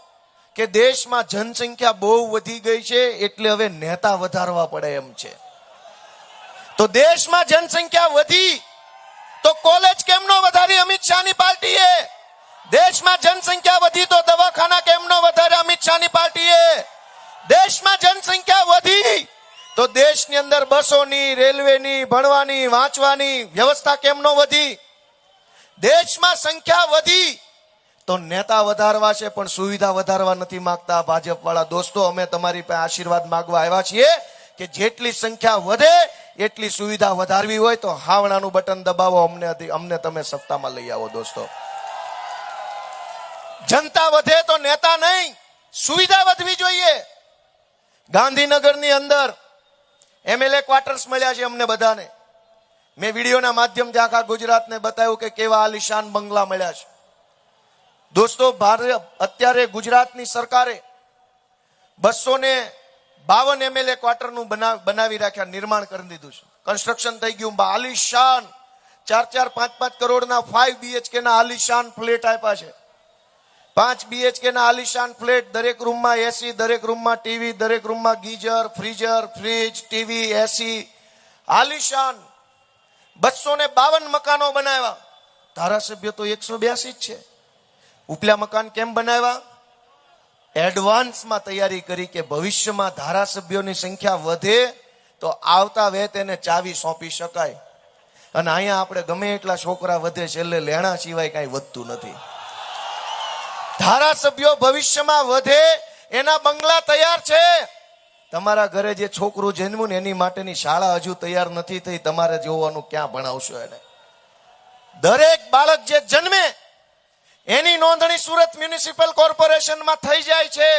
Speaker 3: કે દેશમાં જનસંખ્યા બહુ વધી ગઈ છે એટલે હવે નેતા વધારવા પડે એમ છે. તો દેશમાં જનસંખ્યા વધી તો કોલેજ કેમ નો વધારી અમિત શાહની પાર્ટીએ? દેશમાં જનસંખ્યા વધી તો દવાખાના કેમ નો વધારે અમિત શાહની પાર્ટીએ? દેશમાં જનસંખ્યા વધી તો દેશની અંદર બસોની, રેલવેની, ભણવાની, વાંચવાની વ્યવસ્થા કેમ નો વધી? દેશમાં સંખ્યા વધી તો નેતા વધારવા છે પણ સુવિધા વધારવા નથી માંગતા ભાજપ વાળા. દોસ્તો, અમે તમારી પાસે આશીર્વાદ માંગવા આવ્યા છીએ કે જેટલી સંખ્યા વધે એટલી સુવિધા વધારવી હોય તો હાવણાનું બટન દબાવો, અમને તમે સત્તામાં લઈ આવો. દોસ્તો, જનતા વધે તો નેતા નહીં, સુવિધા વધવી જોઈએ. ગાંધીનગરની અંદર MLA ક્વાર્ટર્સ મળ્યા છે અમને બધાને. મેં વિડીયોના માધ્યમથી આખા ગુજરાતને બતાવ્યું કે કેવા આલિશાન બંગલા મળ્યા છે. દોસ્તો, અત્યારે ગુજરાતની સરકારે 252 MLA ક્વાર્ટરનું બનાવી રાખ્યા, નિર્માણ કરી દીધું છે, કન્સ્ટ્રક્શન થઈ ગયું. આલિશાન 4-4, 5-5 કરોડના 5 BHK ના આલિશાન ફ્લેટ આપ્યા છે. 5 BHK ના આલિશાન ફ્લેટ, દરેક રૂમમાં AC, દરેક રૂમમાં ટીવી, દરેક રૂમમાં geyser, freezer, fridge, TV, AC, આલિશાન. 252 મકાનો બનાવ્યા. ધારાસભ્ય તો 182 જ છે. ઉપલા મકાન કેમ બનાવ્યા? એડવાન્સમાં તૈયારી કરી કે ભવિષ્યમાં ધારાસભ્યોની સંખ્યા વધે તો આવતા વેત એને ચાવી સોંપી શકાય. અને અહીંયા આપણે ગમે એટલા છોકરા વધે, છેલ્લે લેણા સિવાય કઈ વધતું નથી. ધારાસભ્યો ભવિષ્યમાં વધે એના બંગલા તૈયાર છે. તમારા ઘરે જે છોકરું જન્મ્યું ને એની માટેની શાળા હજુ તૈયાર નથી થઈ. તમારે જોવાનું ક્યાં ભણાવશો એને? દરેક બાળક જે જન્મે એની નોંધણી સુરત મ્યુનિસિપલ કોર્પોરેશનમાં થઈ જાય છે.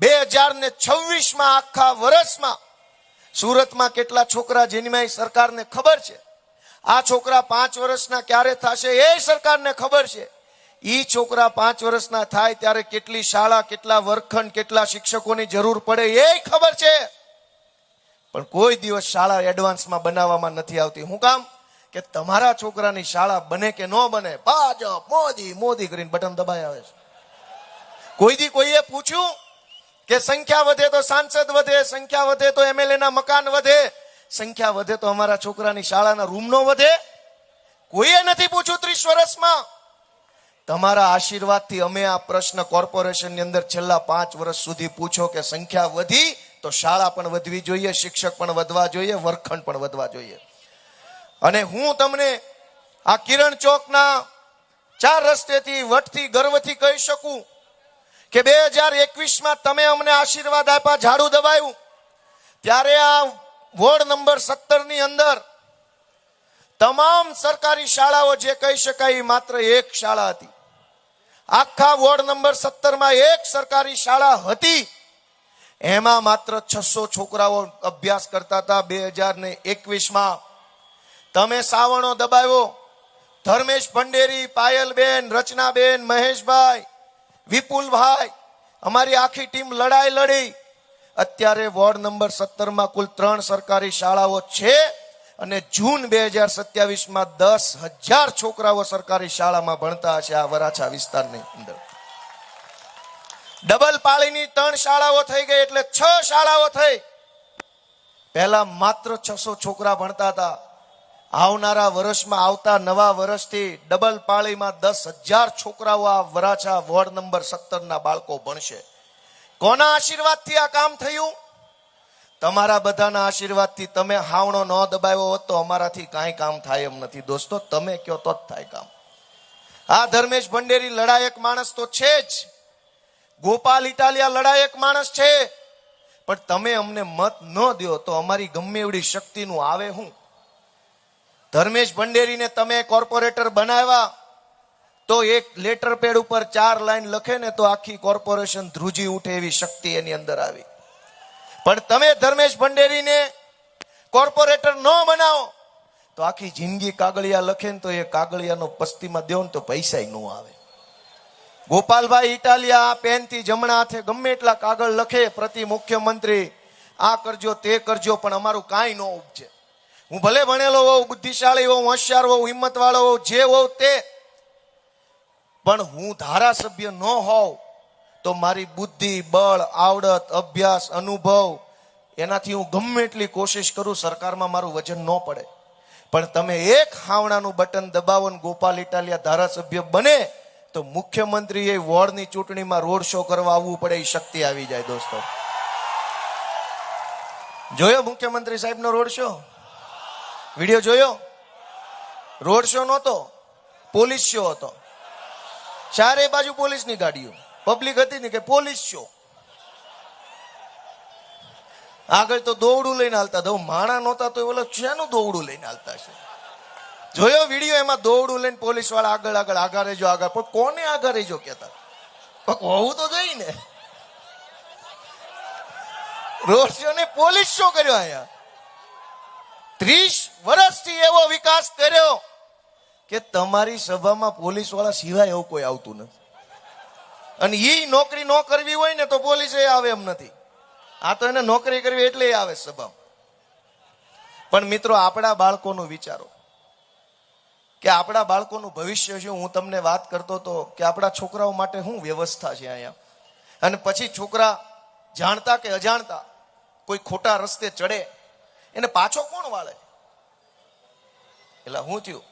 Speaker 3: 2026માં આખા વર્ષમાં સુરતમાં કેટલા છોકરા જન્મ્યા એ સરકારને ખબર છે. આ છોકરા 5 વર્ષના ક્યારે થશે એ સરકારને ખબર છે. ઈ છોકરા 5 વર્ષના થાય ત્યારે કેટલી શાળા, કેટલા વર્ગખંડ, કેટલા શિક્ષકોની જરૂર પડે એ ખબર છે. પણ કોઈ દિવસ શાળા એડવાન્સમાં બનાવવામાં નથી આવતી. શું કામ? કે તમારા છોકરાની શાળા બને કે ન બને, ભાજપ મોદી મોદી કરીને બટન દબાઈ આવે છે. કોઈએ પૂછ્યું કે સંખ્યા વધે તો સાંસદ વધે, સંખ્યા વધે તો એમએલએ ના મકાન વધે, સંખ્યા વધે તો અમારા છોકરાની શાળાના રૂમ નો વધે? કોઈએ નથી પૂછ્યું 30 વર્ષમાં. તમારા આશીર્વાદથી અમે આ પ્રશ્ન કોર્પોરેશનની અંદર છેલ્લા 5 વર્ષ સુધી પૂછો કે સંખ્યા વધી તો શાળા પણ વધવી જોઈએ, શિક્ષક પણ વધવા જોઈએ, વર્ગખંડ પણ વધવા જોઈએ. અને હું તમને આ કિરણ ચોકના 4 રસ્તેથી વટથી ગર્વથી કહી શકું કે 2021માં તમે અમને આશીર્વાદ આપ્યા, ઝાડુ દબાયું, ત્યારે આ વોર્ડ નંબર 17 ની અંદર તમામ સરકારી શાળાઓ જે કહી શકાય એ માત્ર એક શાળા હતી. આખા વોર્ડ નંબર 17માં એક સરકારી શાળા હતી. એમાં માત્ર 600 છોકરાઓ અભ્યાસ કરતા હતા. 2021માં તમે સાવણો દબાવ્યો. ધર્મેશ ભંડેરી, પાયલબેન, રચનાબેન, મહેશભાઈ, વિપુલભાઈ, અમારી આખી ટીમ લડાઈ લડી. અત્યારે વોર્ડ નંબર 17માં કુલ 3 સરકારી શાળાઓ છે અને જૂન 2027માં 10,000 છોકરાઓ સરકારી શાળામાં ભણતા હશે આ વરાછા વિસ્તારની અંદર. ડબલ પાળીની 3 શાળાઓ થઈ ગઈ એટલે 6 શાળાઓ થઈ. પહેલા માત્ર 600 છોકરા ભણતા હતા. આવનારા વર્ષમાં, આવતા નવા વર્ષથી ડબલ પાળીમાં 10,000 છોકરાઓ આ વરાછા વોર્ડ નંબર 17ના બાળકો ભણશે. કોના આશીર્વાદથી આ કામ થયું? તમારા બધાના આશીર્વાદથી. તમે હાવણો ન દબાવ્યો હોત તો અમારાથી કાંઈ કામ થાય એમ નથી દોસ્તો. તમે કયો તો જ થાય કામ. આ ધર્મેશ ભંડેરી લડાયક માણસ તો છે જ, ગોપાલ ઇટાલિયા લડાયક માણસ છે, પણ તમે અમને મત ન દો તો અમારી ગમે એવડી શક્તિનું આવે હું? ધર્મેશ ભંડેરીને તમે કોર્પોરેટર બનાવ્યા તો એક લેટર પેડ ઉપર 4 લાઈન લખે ને તો આખી કોર્પોરેશન ધ્રુજી ઉઠે એવી શક્તિ એની અંદર આવી. પણ તમે ધર્મેશ ભંડેરીને કોર્પોરેટર ન બનાવો તો આખી જિંદગી કાગળિયા લખે ને તો એ કાગળિયાનો પસ્તીમાં દેવો ને તો પૈસા ન આવે. ગોપાલભાઈ ઇટાલિયા આ પેનથી જમણા હાથે ગમે એટલા કાગળ લખે, પ્રતિ મુખ્યમંત્રી આ કરજો તે કરજો, પણ અમારું કાંઈ ન ઉપજે. હું ભલે ભણેલો હોઉં, બુદ્ધિશાળી હોઉં, હોશિયાર હોઉં, હિંમત વાળો હોઉં, જે હોઉં તે, પણ હું ધારાસભ્ય ન હોઉં તો મારી બુદ્ધિ, બળ, આવડત, અભ્યાસ, અનુભવ એનાથી હું ગમે એટલી કોશિશ કરું સરકારમાં મારું વજન ન પડે. પણ તમે એક હાવણાનું બટન દબાવો ને ગોપાલ ઇટાલિયા ધારાસભ્ય બને તો મુખ્યમંત્રી એ વોર્ડની ચૂંટણીમાં રોડ શો કરવા આવવું પડે એ શક્તિ આવી જાય દોસ્તો. જોયો મુખ્યમંત્રી સાહેબનો રોડ શો? વિડીયો જોયો? રોડ શો નહોતો, પોલીસ શો હતો. ચારે બાજુ પોલીસની ગાડીઓ, પબ્લિક હતી ને કે પોલીસ શો. આગળ તો દોવડું લઈને હાલતા હતા. માણા નહોતા તો ઓલો શેનું દોવડું લઈને હાલતા છે? જોયો વિડીયો? એમાં દોવડું લઈને પોલીસ વાળા આગળ રહેજો આગળ. પણ કોને આગળ રહેજો કેતા? હોવું તો જોઈ ને. રોડ શો ને પોલીસ શો કર્યો અહીંયા. 30 વર્ષથી એવો વિકાસ કર્યો કે તમારી સભામાં પોલીસ વાળા સિવાય એવું કોઈ આવતું નથી. અને ઈ નોકરી ન કરવી હોય ને તો પોલીસ એ આવે એમ નથી. આ તો એને નોકરી કરવી એટલે આવે સભામાં. પણ મિત્રો, આપણા બાળકોનું વિચારો કે આપણા બાળકોનું ભવિષ્ય શું. હું તમને વાત કરતો હતો કે આપણા છોકરાઓ માટે શું વ્યવસ્થા છે અહીંયા. અને પછી છોકરા જાણતા કે અજાણતા કોઈ ખોટા રસ્તે ચડે એને પાછો કોણ વાળે? એટલે શું થયું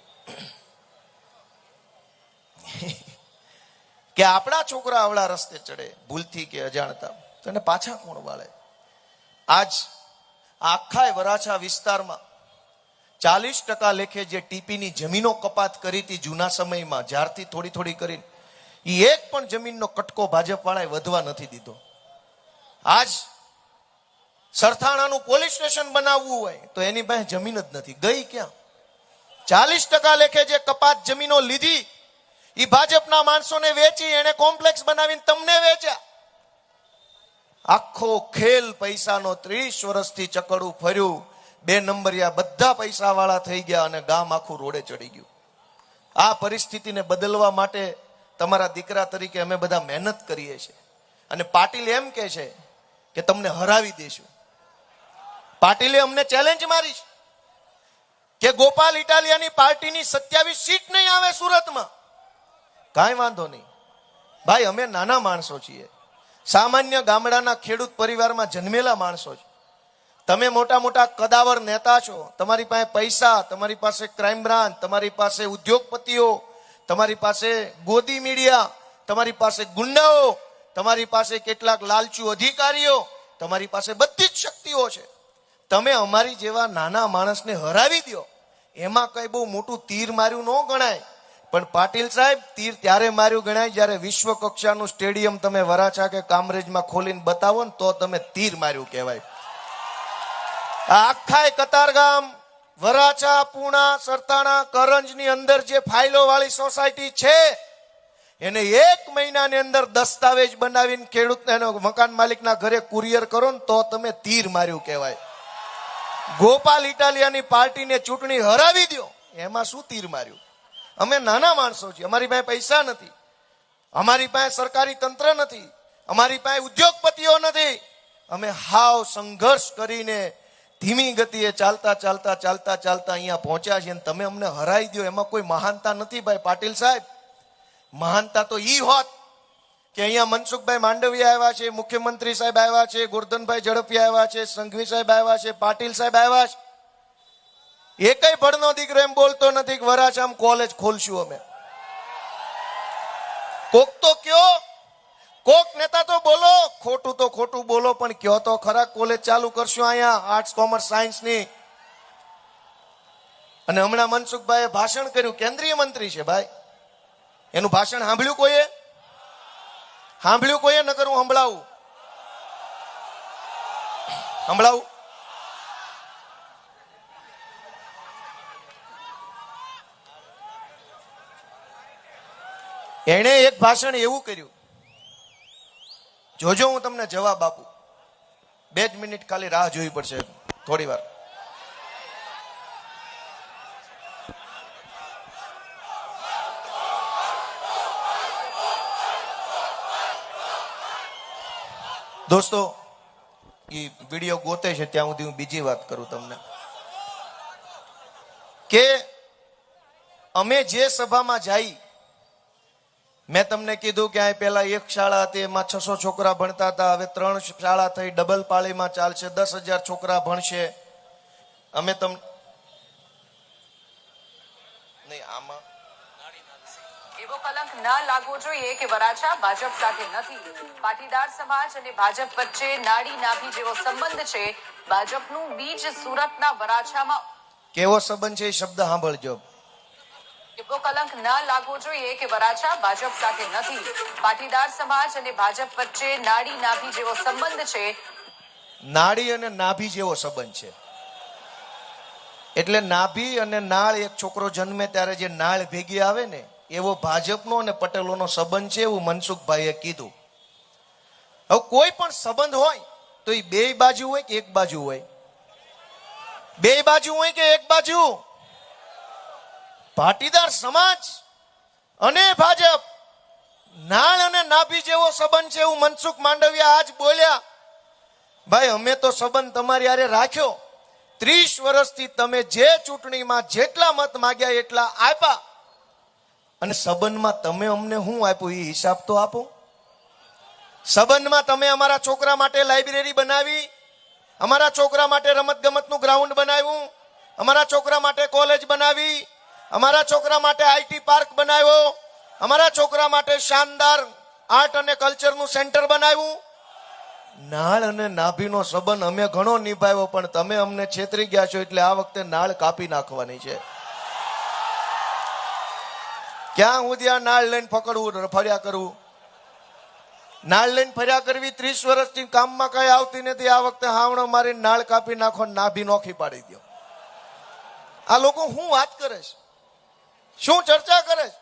Speaker 3: કે આપણા છોકરા આવડા રસ્તે ચડે ભૂલથી કે અજાણતા, તો એને પાછા કોણ વાળે? આજ આખા વરાછા વિસ્તારમાં 40% લેખે જે ટીપીની જમીનો કપાત કરી હતી જૂના સમયમાં, જ્યારથી થોડી થોડી કરીને, એ એક પણ જમીનનો કટકો ભાજપ વાળાએ વધવા નથી દીધો. આજ સરથાણાનું પોલીસ સ્ટેશન બનાવવું હોય તો એની પાસે જમીન જ નથી. ગઈ ક્યાં? 40% લેખે જે કપાત જમીનો લીધી એ ભાજપના માણસોને વેચી, એને કોમ્પ્લેક્સ બનાવીને તમને વેચ્યા. આખો ખેલ પૈસાનો 30 વર્ષથી ચકડું ફર્યું. 2 નંબરિયા બધા પૈસા વાળા થઈ ગયા અને ગામ આખું રોડે ચડી ગયું. આ પરિસ્થિતિને બદલવા માટે તમારા દીકરા તરીકે અમે બધા મહેનત કરીએ છીએ. અને પાટીલ એમ કહે છે કે તમને હરાવી દેશું. પાટીલે અમને ચેલેન્જ મારી છે કે ગોપાલ ઇટાલિયાની પાર્ટીની 27 સીટ નહીં આવે સુરતમાં. કાંઈ વાંધો નહીં ભાઈ, અમે નાના માણસો છીએ, સામાન્ય ગામડાના ખેડૂત પરિવારમાં જન્મેલા માણસો છે. તમે મોટા મોટા કદાવર નેતા છો, તમારી પાસે પૈસા, તમારી પાસે ક્રાઇમ બ્રાન્ચ, તમારી પાસે ઉદ્યોગપતિઓ, તમારી પાસે ગોદી મીડિયા, તમારી પાસે ગુંડાઓ, તમારી પાસે કેટલાક લાલચુ અધિકારીઓ, તમારી પાસે બધી જ શક્તિઓ છે. તમે અમારી જેવા નાના માણસને હરાવી દો, એમાં કઈ બહુ મોટું તીર માર્યું ન ગણાય. પણ પાટીલ સાહેબ, તીર ત્યારે માર્યું ગણાય જ્યારે વિશ્વ કક્ષાનું સ્ટેડિયમ તમે વરાછા કે કામરેજમાં ખોલીને બતાવો ને તો તમે તીર માર્યું કહેવાય. આ આખા કતારગામ, વરાછા, પૂણા, સરથાણા, કરંજની અંદર જે ફાઇલો વાળી સોસાયટી છે એને 1 મહિનાની અંદર દસ્તાવેજ બનાવીને ખેડૂતને, મકાન માલિકના ઘરે કુરિયર કરો ને તો તમે તીર માર્યું કહેવાય. ગોપાલ ઇટાલિયાની પાર્ટીને ચૂંટણી હરાવી દો, એમાં શું તીર માર્યું? અમે નાના માણસો છીએ, અમારી પાસે પૈસા નથી, અમારી પાસે સરકારી તંત્ર નથી, અમારી પાસે ઉદ્યોગપતિઓ નથી. અમે હાવ સંઘર્ષ કરીને ધીમી ગતિએ ચાલતા ચાલતા ચાલતા ચાલતા અહીંયા પહોંચ્યા છીએ. તમે અમને હરાવી દો, એમાં કોઈ મહાનતા નથી ભાઈ પાટીલ સાહેબ. મહાનતા તો ઈ હોત કે અહીંયા મનસુખભાઈ માંડવિયા આવ્યા છે, મુખ્યમંત્રી સાહેબ આવ્યા છે, ગોરધનભાઈ ઝડપિયા આવ્યા છે, સંઘવી સાહેબ આવ્યા છે, પાટીલ સાહેબ આવ્યા છે. એકય ભણનો દીકરો એમ બોલતો નથી કે વરાછામાં કોલેજ ખોલશું અમે. કોક તો કયો, કોક નેતા તો બોલો, ખોટું તો ખોટું બોલો પણ કયો તો ખરા કોલેજ ચાલુ કરશું અહીંયા આર્ટ્સ, કોમર્સ, સાયન્સ ની. અને હમણાં મનસુખભાઈએ ભાષણ કર્યું, કેન્દ્રીય મંત્રી છે ભાઈ, એનું ભાષણ સાંભળ્યું કોઈએ? સાંભળ્યું કોઈએ? નકર હું સંભળાવું. એણે એક ભાષણ એવું કર્યું, જોજો હું તમને જવાબ આપું. 2 જ મિનિટ ખાલી રાહ જોવી પડશે, થોડી વાર. દોસ્તો, એ વિડીયો ગોતે છે ત્યાં સુધી હું બીજી વાત કરું તમને કે અમે જે સભામાં જઈ, મેં તમને કીધું કે આ પેલા 1 શાળા હતી, એમાં 600 છોકરા ભણતા હતા, હવે 3 શાળા થઈ, ડબલ પાળીમાં ચાલશે, 10,000 છોકરા ભણશે. અમે તમને નહીં આમાં
Speaker 4: એવો કલંક ન લાગવો જોઈએ કે વરાછા ભાજપ સાથે નથી. પાટીદાર સમાજ અને ભાજપ વચ્ચે નાડી નાભી જેવો સંબંધ છે. ભાજપનું બીજ સુરતના વરાછામાં.
Speaker 3: કેવો સંબંધ છે એ શબ્દ સાંભળજો.
Speaker 4: એવો કલંક ન લાગવો જોઈએ કે વરાછા ભાજપ સાથે નથી. પાટીદાર સમાજ અને ભાજપ વચ્ચે નાડી નાભી જેવો સંબંધ છે.
Speaker 3: નાડી અને નાભી જેવો સંબંધ છે એટલે નાભી અને નાળ, એક છોકરો જન્મે ત્યારે જે નાળ ભેગી આવે ને, એવો ભાજપનો અને પટેલોનો સંબંધ છે, એવું મનસુખભાઈએ કીધું. હવે કોઈ પણ સંબંધ હોય તો એ 2 બાજુ હોય કે 1 બાજુ હોય? 2 બાજુ હોય કે 1 બાજુ? પાટીદાર સમાજ અને ભાજપ નાળ અને નાભી જેવો સંબંધ છે એવું મનસુખ માંડવિયા આજ બોલ્યા. ભાઈ, અમે તો સંબંધ તમારી હારે રાખ્યો. 30 વર્ષથી તમે જે ચૂંટણીમાં જેટલા મત માંગ્યા એટલા આપ્યા, અને સંબંધમાં તમે અમને શું આપ્યું એ હિસાબ તો આપો. સંબંધમાં તમે અમારા છોકરા માટે લાઇબ્રેરી બનાવી, અમારા છોકરા માટે રમત ગમતનું ગ્રાઉન્ડ બનાવ્યું, અમારા છોકરા માટે કોલેજ બનાવી, અમારા છોકરા માટે આઈટી પાર્ક બનાવ્યો, અમારા છોકરા માટે શાનદાર આર્ટ અને કલ્ચરનું સેન્ટર બનાવ્યું. નાળ અને નાભીનો સંબંધ અમે ઘણો નિભાવ્યો, પણ તમે અમને છેતરી ગયા છો એટલે આ વખતે નાળ કાપી નાખવાની છે. ક્યાં હું ત્યાં નાળ લઈને ફકડવું, ફર્યા કરવું? નાળ લઈને ફર્યા કરવી 30 વર્ષથી કામમાં કઈ આવતી નથી. આ વખતે હાવણો મારી નાળ કાપી નાખો, નાભી નોખી પાડી દો. આ લોકો શું વાત કરે છે? શું ચર્ચા કરે છે?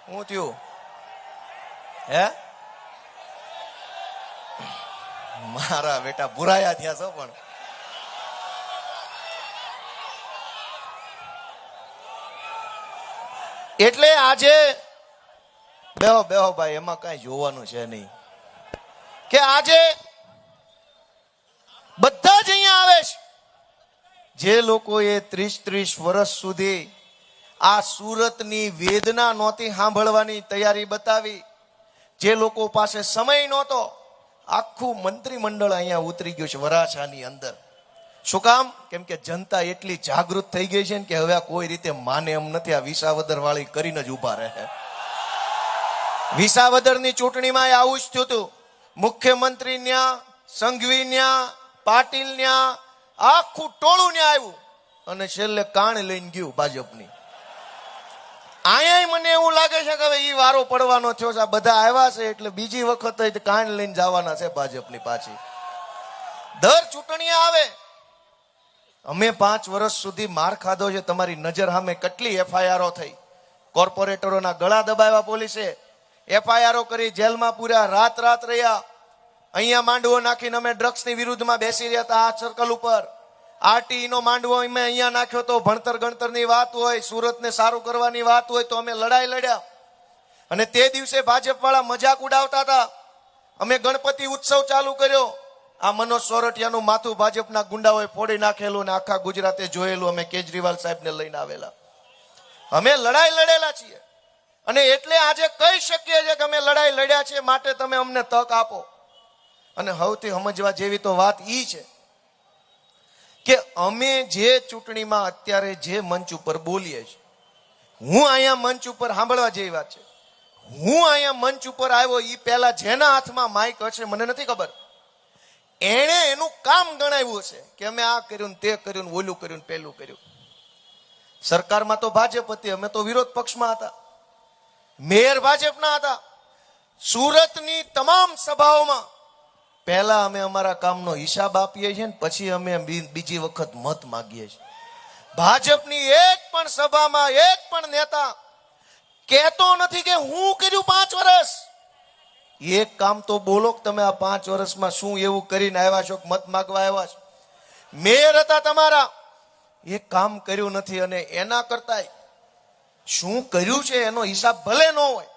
Speaker 3: હું થયું હે? મારા બેટા બુરાયા થયા છો. પણ એટલે આજે બેહો બેહો ભાઈ, એમાં કઈ જોવાનું છે નહીં કે આજે બધા જ અહીંયા આવે છે જે લોકોએ 30 વર્ષ સુધી આ સુરતની વેદના નહોતી સાંભળવાની તૈયારી બતાવી, જે લોકો પાસે સમય નહોતો, આખું મંત્રીમંડળ અહીંયા ઉતરી ગયું છે વરાછાની અંદર. શું કામ? કેમ કે જનતા એટલી જાગૃત થઈ ગઈ છે ને કે હવે આ કોઈ રીતે માને એમ નથી. આ વિસાવદર વાળી કરીને જ ઉભા રહે. વિસાવદરની ચૂંટણીમાં આવું જ થયું હતું. મુખ્યમંત્રી ન્યા, સંઘવી ન્યા, પાટીલ ન્યા, આખું ટોળું ન્યા આવ્યું અને છેલ્લે કાણ લઈને ગયું ભાજપની. અહીંયા મને એવું લાગે છે કે હવે ઈ વારો પડવાનો થયો છે. આ બધા આવ્યા છે એટલે બીજી વખત કાણ લઈને જવાના છે ભાજપની પાછી. દર ચૂંટણી આવે. અમે 5 વર્ષ સુધી માર ખાધો છે. તમારી નજર સામે કેટલી એફઆઈઆરો થઈ. કોર્પોરેટરોના ગળા દબાવ્યા પોલીસે, એફઆઈઆરો કરી, જેલમાં પૂર્યા, રાત રહ્યા. અહીંયા માંડવો નાખીને અમે ડ્રગ્સની વિરુદ્ધમાં બેસી રહ્યા હતા આ સર્કલ ઉપર. આરટીઈ નો માંડવો અમે અહીંયા નાખ્યો તો. ભણતર ગણતરની વાત હોય, સુરતને સારું કરવાની વાત હોય તો અમે લડાઈ લડ્યા. અને તે દિવસે ભાજપ વાળા મજાક ઉડાવતા હતા. અમે ગણપતિ ઉત્સવ ચાલુ કર્યો. આ મનોજ સોરઠિયાનું માથું ભાજપના ગુંડાઓએ ફોડી નાખેલું ને આખા ગુજરાતે જોયેલું. અમે કેજરીવાલ સાહેબને લઈને આવેલા. અમે લડાઈ લડેલા છીએ અને એટલે આજે કહી શકીએ છીએ કે અમે લડાઈ લડ્યા છીએ, માટે તમે અમને તક આપો. અને સૌથી સમજવા જેવી તો વાત ઈ છે કે અમે જે ચૂંટણીમાં અત્યારે જે મંચ ઉપર બોલીએ છીએ, હું અહીંયા મંચ ઉપર સાંભળવા જેવી વાત છે. હું અહીંયા મંચ ઉપર આવ્યો ઈ પહેલા જેના હાથમાં માઇક હશે મને નથી ખબર, એણે એનું કામ ગણાવ્યું છે કે અમે આ કર્યું તે કર્યું, ઓલું કર્યું, પેલું કર્યું. સરકારમાં તો ભાજપ હતી, અમે તો વિરોધ પક્ષમાં હતા. મેયર ભાજપના હતા. સુરતની તમામ સભાઓમાં પહેલા અમે અમારા કામનો હિસાબ આપીએ છીએ ને પછી અમે બીજી વખત મત માંગીએ છીએ. ભાજપની એક પણ સભામાં એક પણ નેતા કહેતો નથી કે હું કર્યું 5 વર્ષ. એક કામ તો બોલો કે તમે આ 5 વર્ષમાં શું એવું કરીને આવ્યા છો, મત માંગવા આવ્યા છો. મેયર હતા તમારા, એક કામ કર્યું નથી. અને એના કરતા શું કર્યું છે એનો હિસાબ ભલે ન હોય,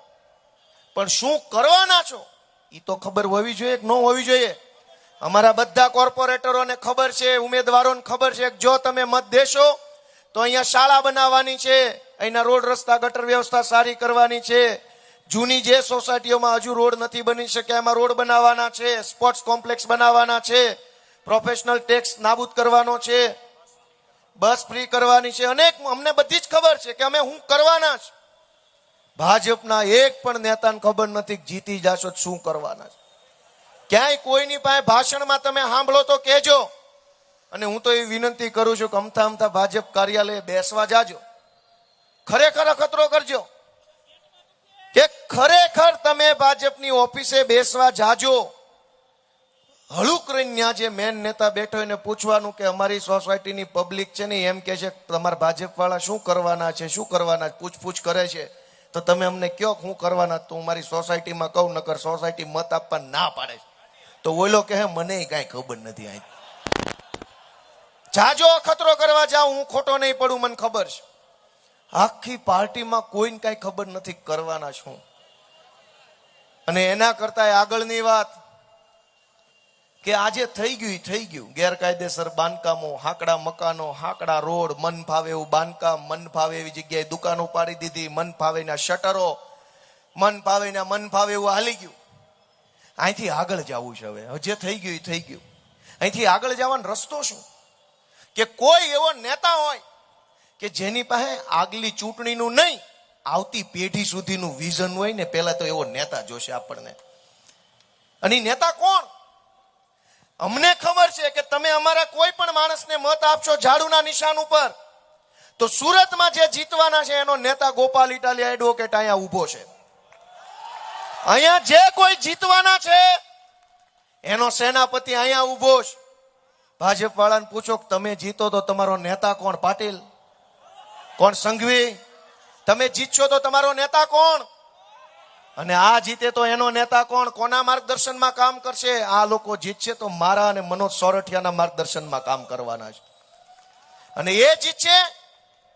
Speaker 3: પણ શું કરવાના છો એ તો ખબર હોવી જોઈએ કે ન હોવી જોઈએ. અમારા બધા કોર્પોરેટરોને ખબર છે, ઉમેદવારોને ખબર છે કે જો તમે મત દેશો તો અહીંયા શાળા બનાવવાની છે, અહીંના રોડ રસ્તા ગટર વ્યવસ્થા સારી કરવાની છે, જૂની જે સોસાયટીઓમાં હજુ રોડ નથી બની શક્યા એમાં રોડ બનાવવાના છે, સ્પોર્ટ્સ કોમ્પ્લેક્સ બનાવવાના છે, પ્રોફેશનલ ટેક્સ નાબૂદ કરવાનો છે, બસ ફ્રી કરવાની છે. અનેક અમને બધી જ ખબર છે કે અમે શું કરવાના છે. ભાજપના એક પણ નેતાને ખબર નથી કે જીતી જાશો શું કરવાના છે. ક્યાંય કોઈની પાસે ભાષણમાં તમે સાંભળો તો કહેજો. અને હું તો એ વિનંતી કરું છું કે અમથા ભાજપ કાર્યાલય બેસવા જાજો, ખરેખર અખતરો કરજો કે ખરેખર તમે ભાજપની ઓફિસે બેસવા જાજો. હળું કરીને ત્યાં જે મેન નેતા બેઠો એને પૂછવાનું કે અમારી સોસાયટીની પબ્લિક છે ને એમ કે છે તમારા ભાજપ વાળા શું કરવાના છે, શું કરવાના, પૂછપૂછ કરે છે, તો તમે અમને કયો શું કરવાના. તો હું મારી સોસાયટીમાં કહું, નકર સોસાયટી મત આપવા ના પાડે તો ઓલો કહે મને કઈ ખબર નથી. અહીં જાજો અખતરો કરવા જાઓ, હું ખોટો નહીં પડું, મને ખબર છે. આખી પાર્ટીમાં કોઈને કઈ ખબર નથી કરવાના શું. અને એના કરતા આગળની વાત કે આજે થઈ ગયું ગેરકાયદેસર બાંધકામો, હાંકડા મકાનો, હાંકડા રોડ, મન ફાવે એવું બાંધકામ, મન ફાવે એવી જગ્યાએ દુકાનો પાડી દીધી, મન ફાવેના શટરો, મન ફાવે એવું હાલી ગયું. અહીંથી આગળ જવું છે. હવે જે થઈ ગયું. અહીંથી આગળ જવાનો રસ્તો શું? કે કોઈ એવો નેતા હોય કે જેની પાસે આગલી ચૂંટણીનું નહીં આવતી પેઢી સુધીનું વિઝન હોય ને, પેલા તો એવો નેતા જોશે આપણને. અને નેતા કોણ? અમને ખબર છે કે તમે અમારા કોઈ પણ માણસને મત આપશો ઝાડુના નિશાન ઉપર તો સુરતમાં જે જીતવાના છે એનો નેતા ગોપાલ ઇટાલિયા એડવોકેટ અહીંયા ઉભો છે. અહીંયા જે કોઈ જીતવાના છે એનો સેનાપતિ અહીંયા ઉભો છે. ભાજપ વાળાને પૂછો કે તમે જીતો તો તમારો નેતા કોણ? પાટીલ? કોણ? સંઘવી? તમે જીતશો તો તમારો નેતા કોણ? અને આ જીતે તો એનો નેતા કોણ? કોના માર્ગદર્શનમાં કામ કરશે? આ લોકો જીતશે તો મારા અને મનોજ સોરઠિયાના માર્ગદર્શનમાં કામ કરવાના છે. અને એ જીતશે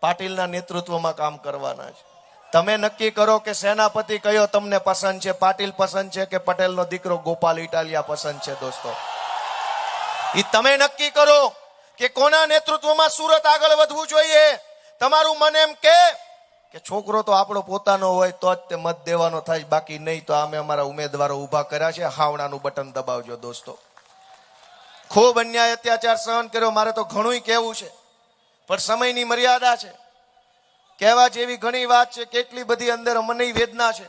Speaker 3: પાટીલના નેતૃત્વમાં કામ કરવાના છે. તમે નક્કી કરો કે સેનાપતિ કયો તમને પસંદ છે, પાટીલ પસંદ છે કે પટેલનો દીકરો ગોપાલ ઇટાલિયા પસંદ છે? દોસ્તો, એ તમે નક્કી કરો કે કોના નેતૃત્વમાં સુરત આગળ વધવું જોઈએ. તમારું મન એમ કે છોકરો તો આપણો પોતાનો હોય તો જ તે મત દેવાનો થાય, બાકી નહીં તો અમે અમારા ઉમેદવારો ઉભા કર્યા છે, હાવણાનું બટન દબાવજો. દોસ્તો, ખૂબ અન્યાય અત્યાચાર સહન કર્યો. મારે તો ઘણું કહેવું છે પણ સમયની મર્યાદા છે. કહેવા જેવી ઘણી વાત છે, કેટલી બધી અંદર મને વેદના છે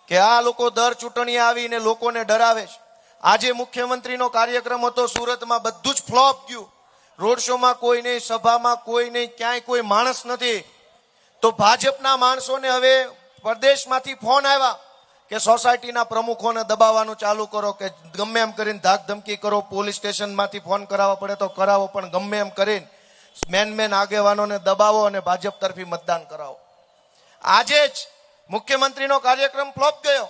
Speaker 3: કે આ લોકો દર ચૂંટણી આવીને લોકોને ડરાવે છે. આજે મુખ્યમંત્રીનો કાર્યક્રમ હતો સુરતમાં, બધું જ ફ્લોપ ગયું. રોડ શોમાં કોઈ નહીં, સભામાં કોઈ નહીં, ક્યાંય કોઈ માણસ નથી. તો ભાજપના માણસોને હવે પ્રદેશમાંથી ફોન આવ્યા કે સોસાયટીના પ્રમુખોને દબાવવાનું ચાલુ કરો, કે ગમે એમ કરીને ધાક ધમકી કરો, પોલીસ સ્ટેશનમાંથી ફોન કરાવવા પડે તો કરાવો, પણ ગમે એમ કરીને મેન આગેવાનોને દબાવો અને ભાજપ તરફી મતદાન કરાવો. આજે જ મુખ્યમંત્રીનો કાર્યક્રમ ફ્લોપ ગયો.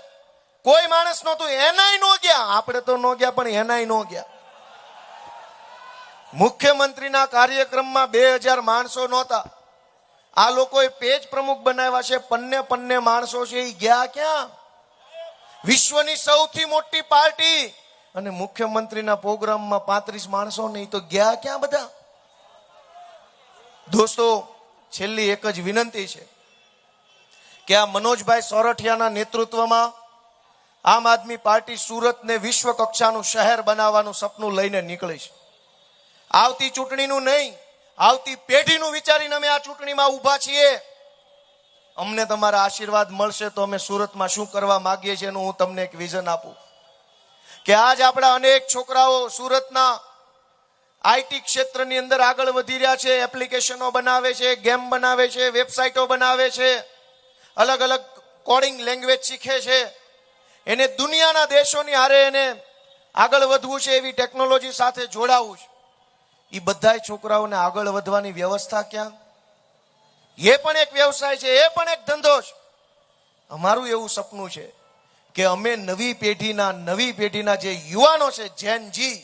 Speaker 3: કોઈ માણસ નહોતું, એનાય નો ગયા. આપણે તો નો ગયા પણ એનાય નો ગયા. મુખ્યમંત્રીના કાર્યક્રમમાં 2000 માણસો નહોતા. આ લોકોએ પેજ પ્રમુખ બનાવ્યા છે, પન્ને માણસો છે, એ ગયા ક્યાં? વિશ્વની સૌથી મોટી પાર્ટી અને મુખ્યમંત્રીના પ્રોગ્રામમાં 35 માણસો નહીં તો ગયા ક્યાં બધા? દોસ્તો, છેલ્લી એક જ વિનંતી છે કે આ મનોજભાઈ સોરઠિયાના નેતૃત્વમાં આમ આદમી પાર્ટી સુરતને વિશ્વ કક્ષાનું શહેર બનાવવાનું સપનું લઈને નીકળી છે. આવતી ચૂંટણીનું નહીં, આવતી પેઢીનું વિચારીને અમે આ ચૂંટણીમાં ઊભા છીએ. અમને તમારા આશીર્વાદ મળશે તો અમે સુરતમાં શું કરવા માંગીએ છીએ એનું હું તમને એક વિઝન આપું. કે આજ આપણા અનેક છોકરાઓ સુરતના આઈટી ક્ષેત્રની અંદર આગળ વધી રહ્યા છે. એપ્લિકેશનો બનાવે છે, ગેમ બનાવે છે, વેબસાઇટો બનાવે છે, અલગ અલગ કોડિંગ લેંગ્વેજ શીખે છે. એને દુનિયાના દેશોની હારે એને આગળ વધવું છે, એવી ટેકનોલોજી સાથે જોડાવું છે. એ બધા છોકરાઓને આગળ વધવાની વ્યવસ્થા ક્યાં? એ પણ એક વ્યવસાય છે, એ પણ એક ધંધો છે. અમારું એવું સપનું છે કે અમે નવી પેઢીના જે યુવાનો છે, જેન જી,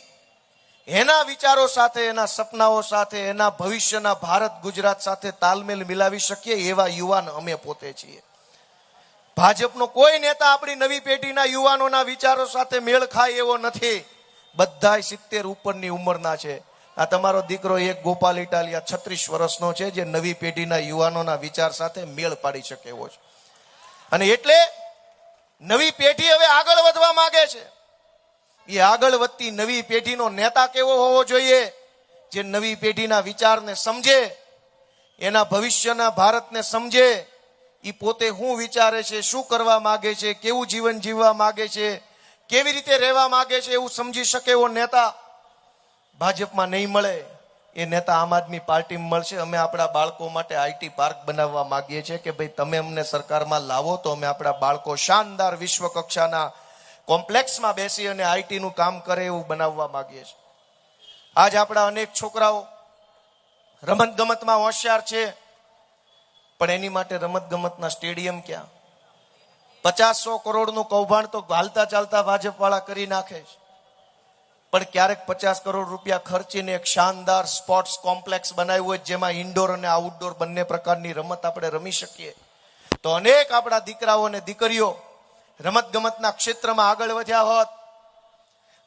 Speaker 3: એના વિચારો સાથે, એના સપનાઓ સાથે, એના ભવિષ્યના ભારત ગુજરાત સાથે તાલમેલ મિલાવી શકીએ એવા યુવાન અમે પોતે છીએ. ભાજપનો કોઈ નેતા આપણી નવી પેઢીના યુવાનોના વિચારો સાથે મેળ ખાય એવો નથી. બધાય 70 ઉપરની ઉંમરના છે. આ તમારો દીકરો એક ગોપાલ ઇટાલિયા 36 વર્ષનો છે, જે નવી પેઢીના યુવાનોના વિચાર સાથે મેળ પાડી શકે એવો છે. અને એટલે નવી પેઢી હવે આગળ વધવા માંગે છે. એ આગળ વધતી નવી પેઢીનો નેતા કેવો હોવો જોઈએ? જે નવી પેઢીના વિચારને સમજે, એના ભવિષ્યના ભારતને સમજે, એ પોતે શું વિચારે છે, શું કરવા માંગે છે, કેવું જીવન જીવવા માંગે છે, કેવી રીતે રહેવા માંગે છે, એવું સમજી શકે એવો નેતા ભાજપમાં નહીં મળે. એ નેતા આમ આદમી પાર્ટીમાં મળશે. અમે આપણા બાળકો માટે આઈટી પાર્ક બનાવવા માંગીએ છીએ કે ભાઈ તમે અમને સરકારમાં લાવો તો અમે આપણા બાળકો શાનદાર વિશ્વ કક્ષાના કોમ્પ્લેક્સમાં બેસી અને આઈટીનું કામ કરે એવું બનાવવા માંગીએ છીએ. આજ આપણા અનેક છોકરાઓ રમત ગમતમાં હોશિયાર છે, પણ એની માટે રમત ગમતના સ્ટેડિયમ ક્યાં? 50-100 કરોડનું કૌભાંડ તો હાલતા ચાલતા ભાજપ વાળા કરી નાખે છે. પણ ક્યારેક 50 કરોડ રૂપિયા ખર્ચીને એક શાનદાર સ્પોર્ટ્સ કોમ્પ્લેક્સ બનાવ્યું હોય જેમાં ઇન્ડોર અને આઉટડોર બંને પ્રકારની રમત આપણે રમી શકીએ તો અનેક આપણા દીકરાઓ અને દીકરીઓ રમત ગમતના ક્ષેત્રમાં આગળ વધ્યા હોત.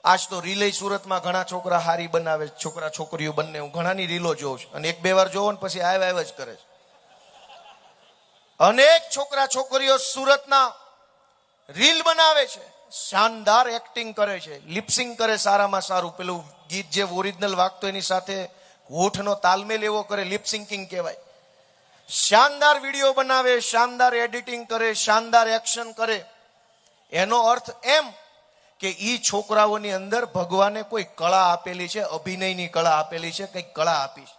Speaker 3: આજ તો રીલે સુરતમાં ઘણા છોકરા હારી બનાવે, છોકરા છોકરીઓ બંને. હું ઘણાની રીલો જોઉં છું અને 1-2 વાર જોવો ને પછી આવ જ કરે છે. અનેક છોકરા છોકરીઓ સુરતના રીલ બનાવે છે, શાનદાર એક્ટિંગ કરે છે, લિપસિંગ કરે સારામાં સારું. પેલું ગીત જે ઓરિજિનલ વાગતો એની સાથે હોઠનો તાલમેલ એવો કરે, લિપસિંકિંગ કહેવાય. શાનદાર વિડીયો બનાવે, શાનદાર એડિટિંગ કરે, શાનદાર એક્શન કરે. એનો અર્થ એમ કે ઈ છોકરાઓની અંદર ભગવાને કોઈ કળા આપેલી છે, અભિનયની કળા આપેલી છે, કંઈક કળા આપી છે.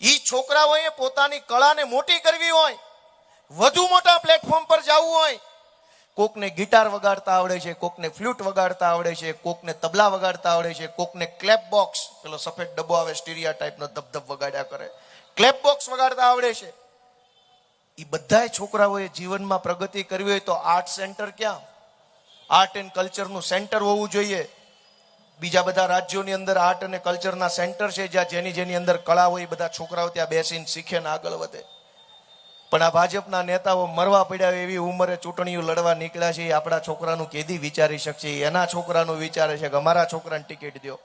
Speaker 3: ઈ છોકરાઓએ પોતાની કળાને મોટી કરવી હોય, વધુ મોટા પ્લેટફોર્મ પર જવું હોય, કોકને ગિટાર વગાડતા આવડે છે, કોકને ફ્લૂટ વગાડતા આવડે છે, કોકને તબલા વગાડતા આવડે છે, કોકને ક્લેપ બોક્સ, પેલો સફેદ ડબ્બો આવે સ્ટીરિયા ટાઈપનો ધબધબ વગાડ્યા કરે, ક્લેપ બોક્સ વગાડતા આવડે છે. એ બધા છોકરાઓએ જીવનમાં પ્રગતિ કરવી હોય તો આર્ટ સેન્ટર ક્યાં, આર્ટ એન્ડ કલ્ચરનું સેન્ટર હોવું જોઈએ. બીજા બધા રાજ્યોની અંદર આર્ટ અને કલ્ચરના સેન્ટર છે, જ્યાં જેની અંદર કળા હોય બધા છોકરાઓ ત્યાં બેસીને શીખે ને આગળ વધે. પણ આ ભાજપના નેતાઓ મરવા પડ્યા એવી ઉંમરે ચૂંટણીઓ લડવા નીકળ્યા છે. એ આપણા છોકરાનું કેદી વિચારી શકશે? એના છોકરાનું વિચારે છે કે અમારા છોકરાને ટિકિટ દો.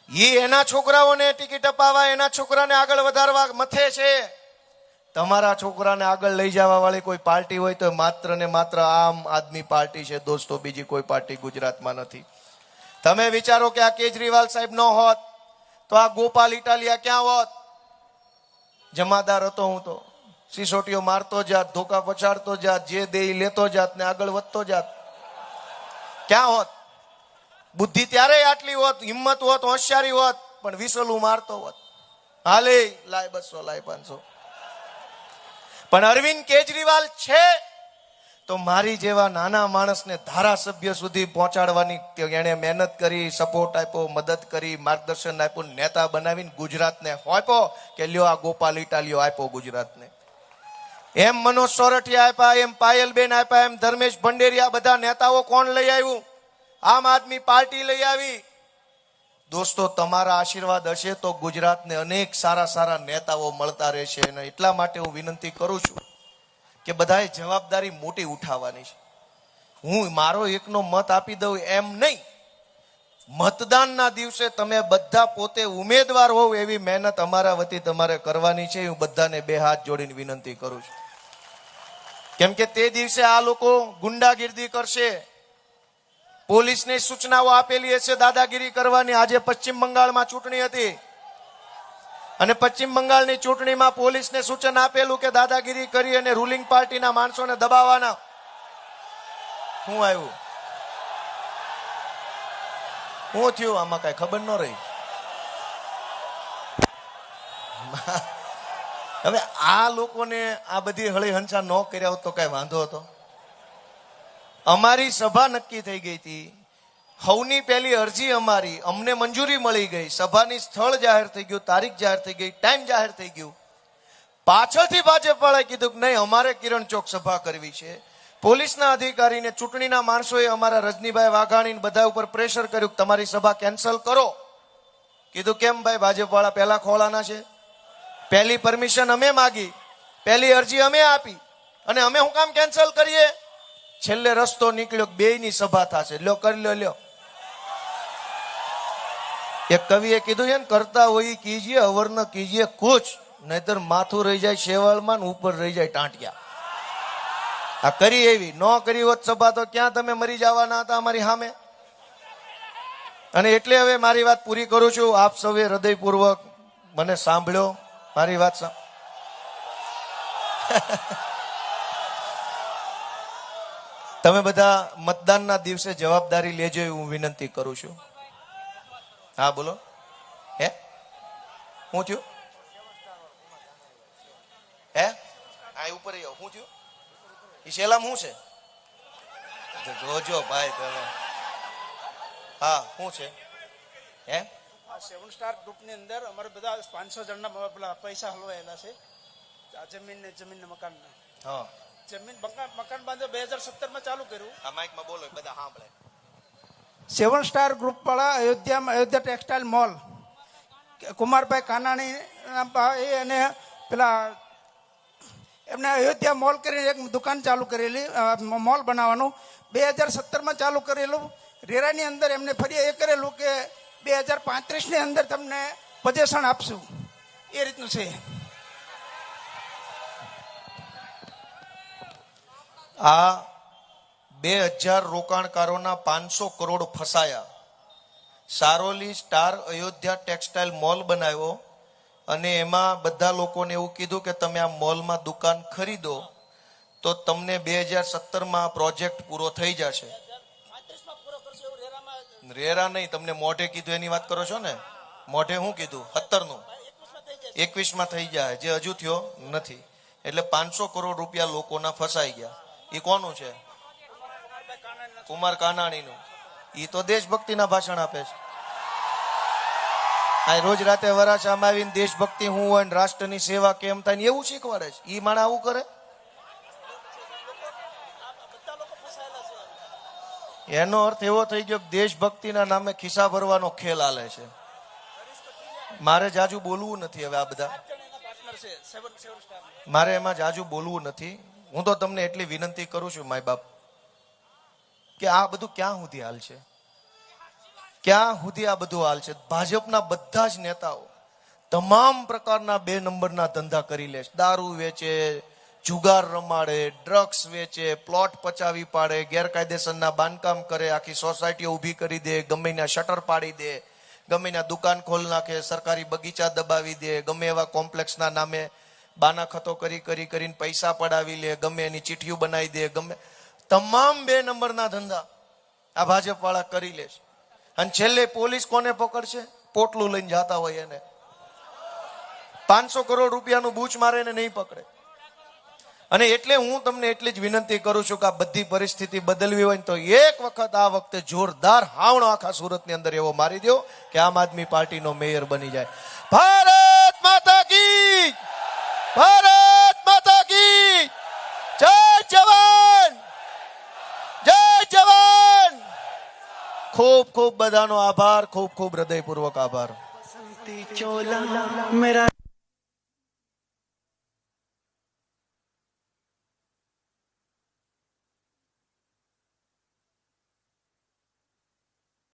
Speaker 3: એ એના છોકરાઓને ટિકિટ અપાવવા, એના છોકરાને આગળ વધારવા મથે છે. તમારા છોકરાને આગળ લઈ જવા વાળી કોઈ પાર્ટી હોય તો માત્ર ને માત્ર આમ આદમી પાર્ટી છે દોસ્તો, બીજી કોઈ પાર્ટી ગુજરાતમાં નથી. તમે વિચારો કે આ કેજરીવાલ સાહેબ ન હોત તો આ ગોપાલ ઇટાલિયા ક્યાં હોત? જમાદાર હતો હું તો, સિસોટીઓ મારતો જાત, ધોકા પછાડતો જાત, જે દે લેતો જાત ને આગળ વધતો જાત. ક્યાં હોત? બુદ્ધિ ત્યારે આટલી હોત, હિંમત હોત, હોશિયારી હોત, પણ વિસલું મારતો હોત. હાલે લાય 200 લાય 500. પણ અરવિંદ કેજરીવાલ છે તો મારી જેવા નાના માણસને ધારાસભ્ય સુધી પહોંચાડવાની એને મહેનત કરી, સપોર્ટ આપ્યો, મદદ કરી, માર્ગદર્શન આપ્યું, નેતા બનાવીને ગુજરાતને આપ્યો કે લ્યો આ ગોપાલ ઇટાલિયો આપ્યો ગુજરાતને. એમ મનોજ સોરઠિયા આપ્યા, એમ પાયલબેન આપ્યા, એમ ધર્મેશ ભંડેરિયા, બધા નેતાઓ કોણ લઈ આવ્યું? આમ આદમી પાર્ટી લઈ આવી. દોસ્તો તમારા આશીર્વાદ હશે તો ગુજરાતને અનેક સારા સારા નેતાઓ મળતા રહેશે. અને એટલા માટે હું વિનંતી કરું છું કે બધાએ જવાબદારી મોટી ઉઠાવવાની છે. હું મારો એકનો મત આપી દઉં એમ નહીં, મતદાનના દિવસે તમે બધા પોતે ઉમેદવાર હોવ એવી મહેનત અમારા વતી તમારે કરવાની છે. હું બધાને 2 હાથ જોડીને વિનંતી કરું છું. કેમ કે તે દિવસે આ લોકો ગુંડાગીરી કરશે, પોલીસને સૂચનાઓ આપેલી હશે દાદાગીરી કરવાની. આજે પશ્ચિમ બંગાળમાં ચૂંટણી હતી અને પશ્ચિમ બંગાળની ચૂંટણીમાં પોલીસને સૂચન આપેલું કે દાદાગીરી કરી અને રૂલિંગ પાર્ટીના માણસોને દબાવવાના. શું આવ્યું? શું થયું? આમાં કઈ ખબર ન રહી. હવે આ લોકોને આ બધી હળી હંસા ન કર્યા હોત તો કઈ વાંધો હતો? અમારી સભા નક્કી થઈ ગઈ હતી, હવની પહેલી અરજી અમારી, અમને મંજૂરી મળી ગઈ, સભાની સ્થળ જાહેર થઈ ગયું, તારીખ જાહેર થઈ ગઈ, ટાઈમ જાહેર થઈ ગયું. પાછળથી ભાજપ વાળાએ કીધું કે નહીં અમારે કિરણ ચોક સભા કરવી છે. પોલીસના અધિકારીને ચૂંટણીના માણસોએ અમારા રજનીભાઈ વાઘાણી બધા ઉપર પ્રેશર કર્યું કે તમારી સભા કેન્સલ કરો. કીધું કેમ ભાઈ? ભાજપ વાળા પહેલા ખોળાના છે. પહેલી પરમિશન અમે માગી, પહેલી અરજી અમે આપી અને અમે શું કામ કેન્સલ કરીએ? છેલ્લે રસ્તો નીકળ્યો, 2ની સભા થશે. લ્યો કરી લ્યો. એક કવિએ કીધું છે ને, કરતા હોય કીજીએ અવર ન કીજીએ કુછ, નહીતર માથું રહી જાય શેવાળમાં ને ઉપર રહી જાય ટાંટિયા. આ કરી એવી ન કરી હોત સભા તો ક્યાં તમે મરી જવાના હતા અમારી સામે. અને એટલે હવે મારી વાત પૂરી કરું છું. આપ સૌએ હૃદયપૂર્વક મને સાંભળ્યો, મારી વાત તમે બધા મતદાનના દિવસે જવાબદારી લેજો એવું હું વિનંતી કરું છું. હા બોલો. હે શું થયું? હે આ ઉપર શું થયું? એ શેલામ શું છે? જોજો ભાઈ તમે. હા શું છે? હે
Speaker 5: આ 7 સ્ટાર ગ્રુપની અંદર અમારે બધા 500 જણના પેલા પૈસા હલવાયેલા છે. આ જમીન મકાનના.
Speaker 3: હા
Speaker 5: જમીન મકાન બાંધો 2017માં ચાલુ કર્યું.
Speaker 3: આ માઈકમાં બોલો બધા સાંભળે.
Speaker 5: 7 સ્ટાર ગ્રુપ વાળા અયોધ્યા ટેક્સટાઇલ મોલ, કુમારભાઈ કાનાણી એ અને પેલા એમને અયોધ્યા મોલ કરીને એક દુકાન ચાલુ કરેલી, મોલ બનાવવાનું 2017માં ચાલુ કરેલું. રેરાની અંદર એમને ફરી એ કરેલું કે 2035ની અંદર તમને પોઝેશન આપશું, એ રીતનું છે.
Speaker 3: આ 2000 રોકાણકારોના 500 કરોડ ફસાયા. Saroli star Ayodhya textile mall બનાવ્યો અને એમાં બધા લોકોને એવું કીધું કે તમે આ મોલમાં દુકાન ખરીદો તો તમને 2017માં પ્રોજેક્ટ પૂરો થઈ જશે. રેરા નહીં, તમને મોઢે કીધું એની વાત કરો છો ને? મોઢે શું કીધું? 17નું 21માં થઈ જાય, જે હજુ થયો નથી. એટલે 500 કરોડ રૂપિયા લોકોના ફસાઈ ગયા. એ કોનું છે? કુમાર કાનાણીનું, ઈ તો દેશભક્તિના ભાષણ આપે છે. આ રોજ રાતે વરાછામાં આવીને દેશભક્તિ હું હોય ને રાષ્ટ્રની સેવા કેમ થાય ને એવું શીખવાડે છે. ઈ માણસ આવું કરે? એનો અર્થ એવો થઈ ગયો કે દેશભક્તિના નામે ખિસ્સા ભરવાનો ખેલ હાલે છે. મારે જાજુ બોલવું નથી હવે. આ બધા મારે એમાં જાજુ બોલવું નથી. હું તો તમને એટલી વિનંતી કરું છું માય બાપ, કે આ બધું ક્યાં સુધી હાલ છે? ક્યાં સુધી આ બધું હાલ છે? ભાજપના બધા જ નેતાઓ તમામ પ્રકારના 2 નંબરના ધંધા કરી લે છે. દારૂ વેચે, જુગાર રમાડે, ડ્રગ્સ વેચે, પ્લોટ પચાવી પાડે, ગેરકાયદેસરના બાંધકામ કરે, આખી સોસાયટીઓ ઊભી કરી દે, ગમે ના શટર પાડી દે, ગમે ના દુકાન ખોલ નાખે, સરકારી બગીચા દબાવી દે, ગમે એવા કોમ્પ્લેક્સના નામે બાનાખતો કરીને પૈસા પડાવી લે, ગમે એની ચીઠીઓ બનાવી દે, ગમે તમામ 2 નંબરના ધંધા આ ભાજપ વાળા કરી લે છે. અને છેલ્લે પોલીસ કોને પકડશે? પોટલું લઈને જતા હોય એને. 500 કરોડ રૂપિયાનું બૂચ મારે એને નહીં પકડે. અને એટલે હું તમને એટલી જ વિનંતી કરું છું કે આ બધી પરિસ્થિતિ બદલવી હોય ને તો એક વખત આ વખતે જોરદાર હાવણો આખા સુરતની અંદર એવો મારી દો કે આમ આદમી પાર્ટીનો મેયર બની જાય. ભારત માતા કી, ભારત માતા કી જય. જવાન, જય જવાન. ખૂબ ખૂબ બધાનો આભાર, ખૂબ ખૂબ હૃદયપૂર્વક આભાર.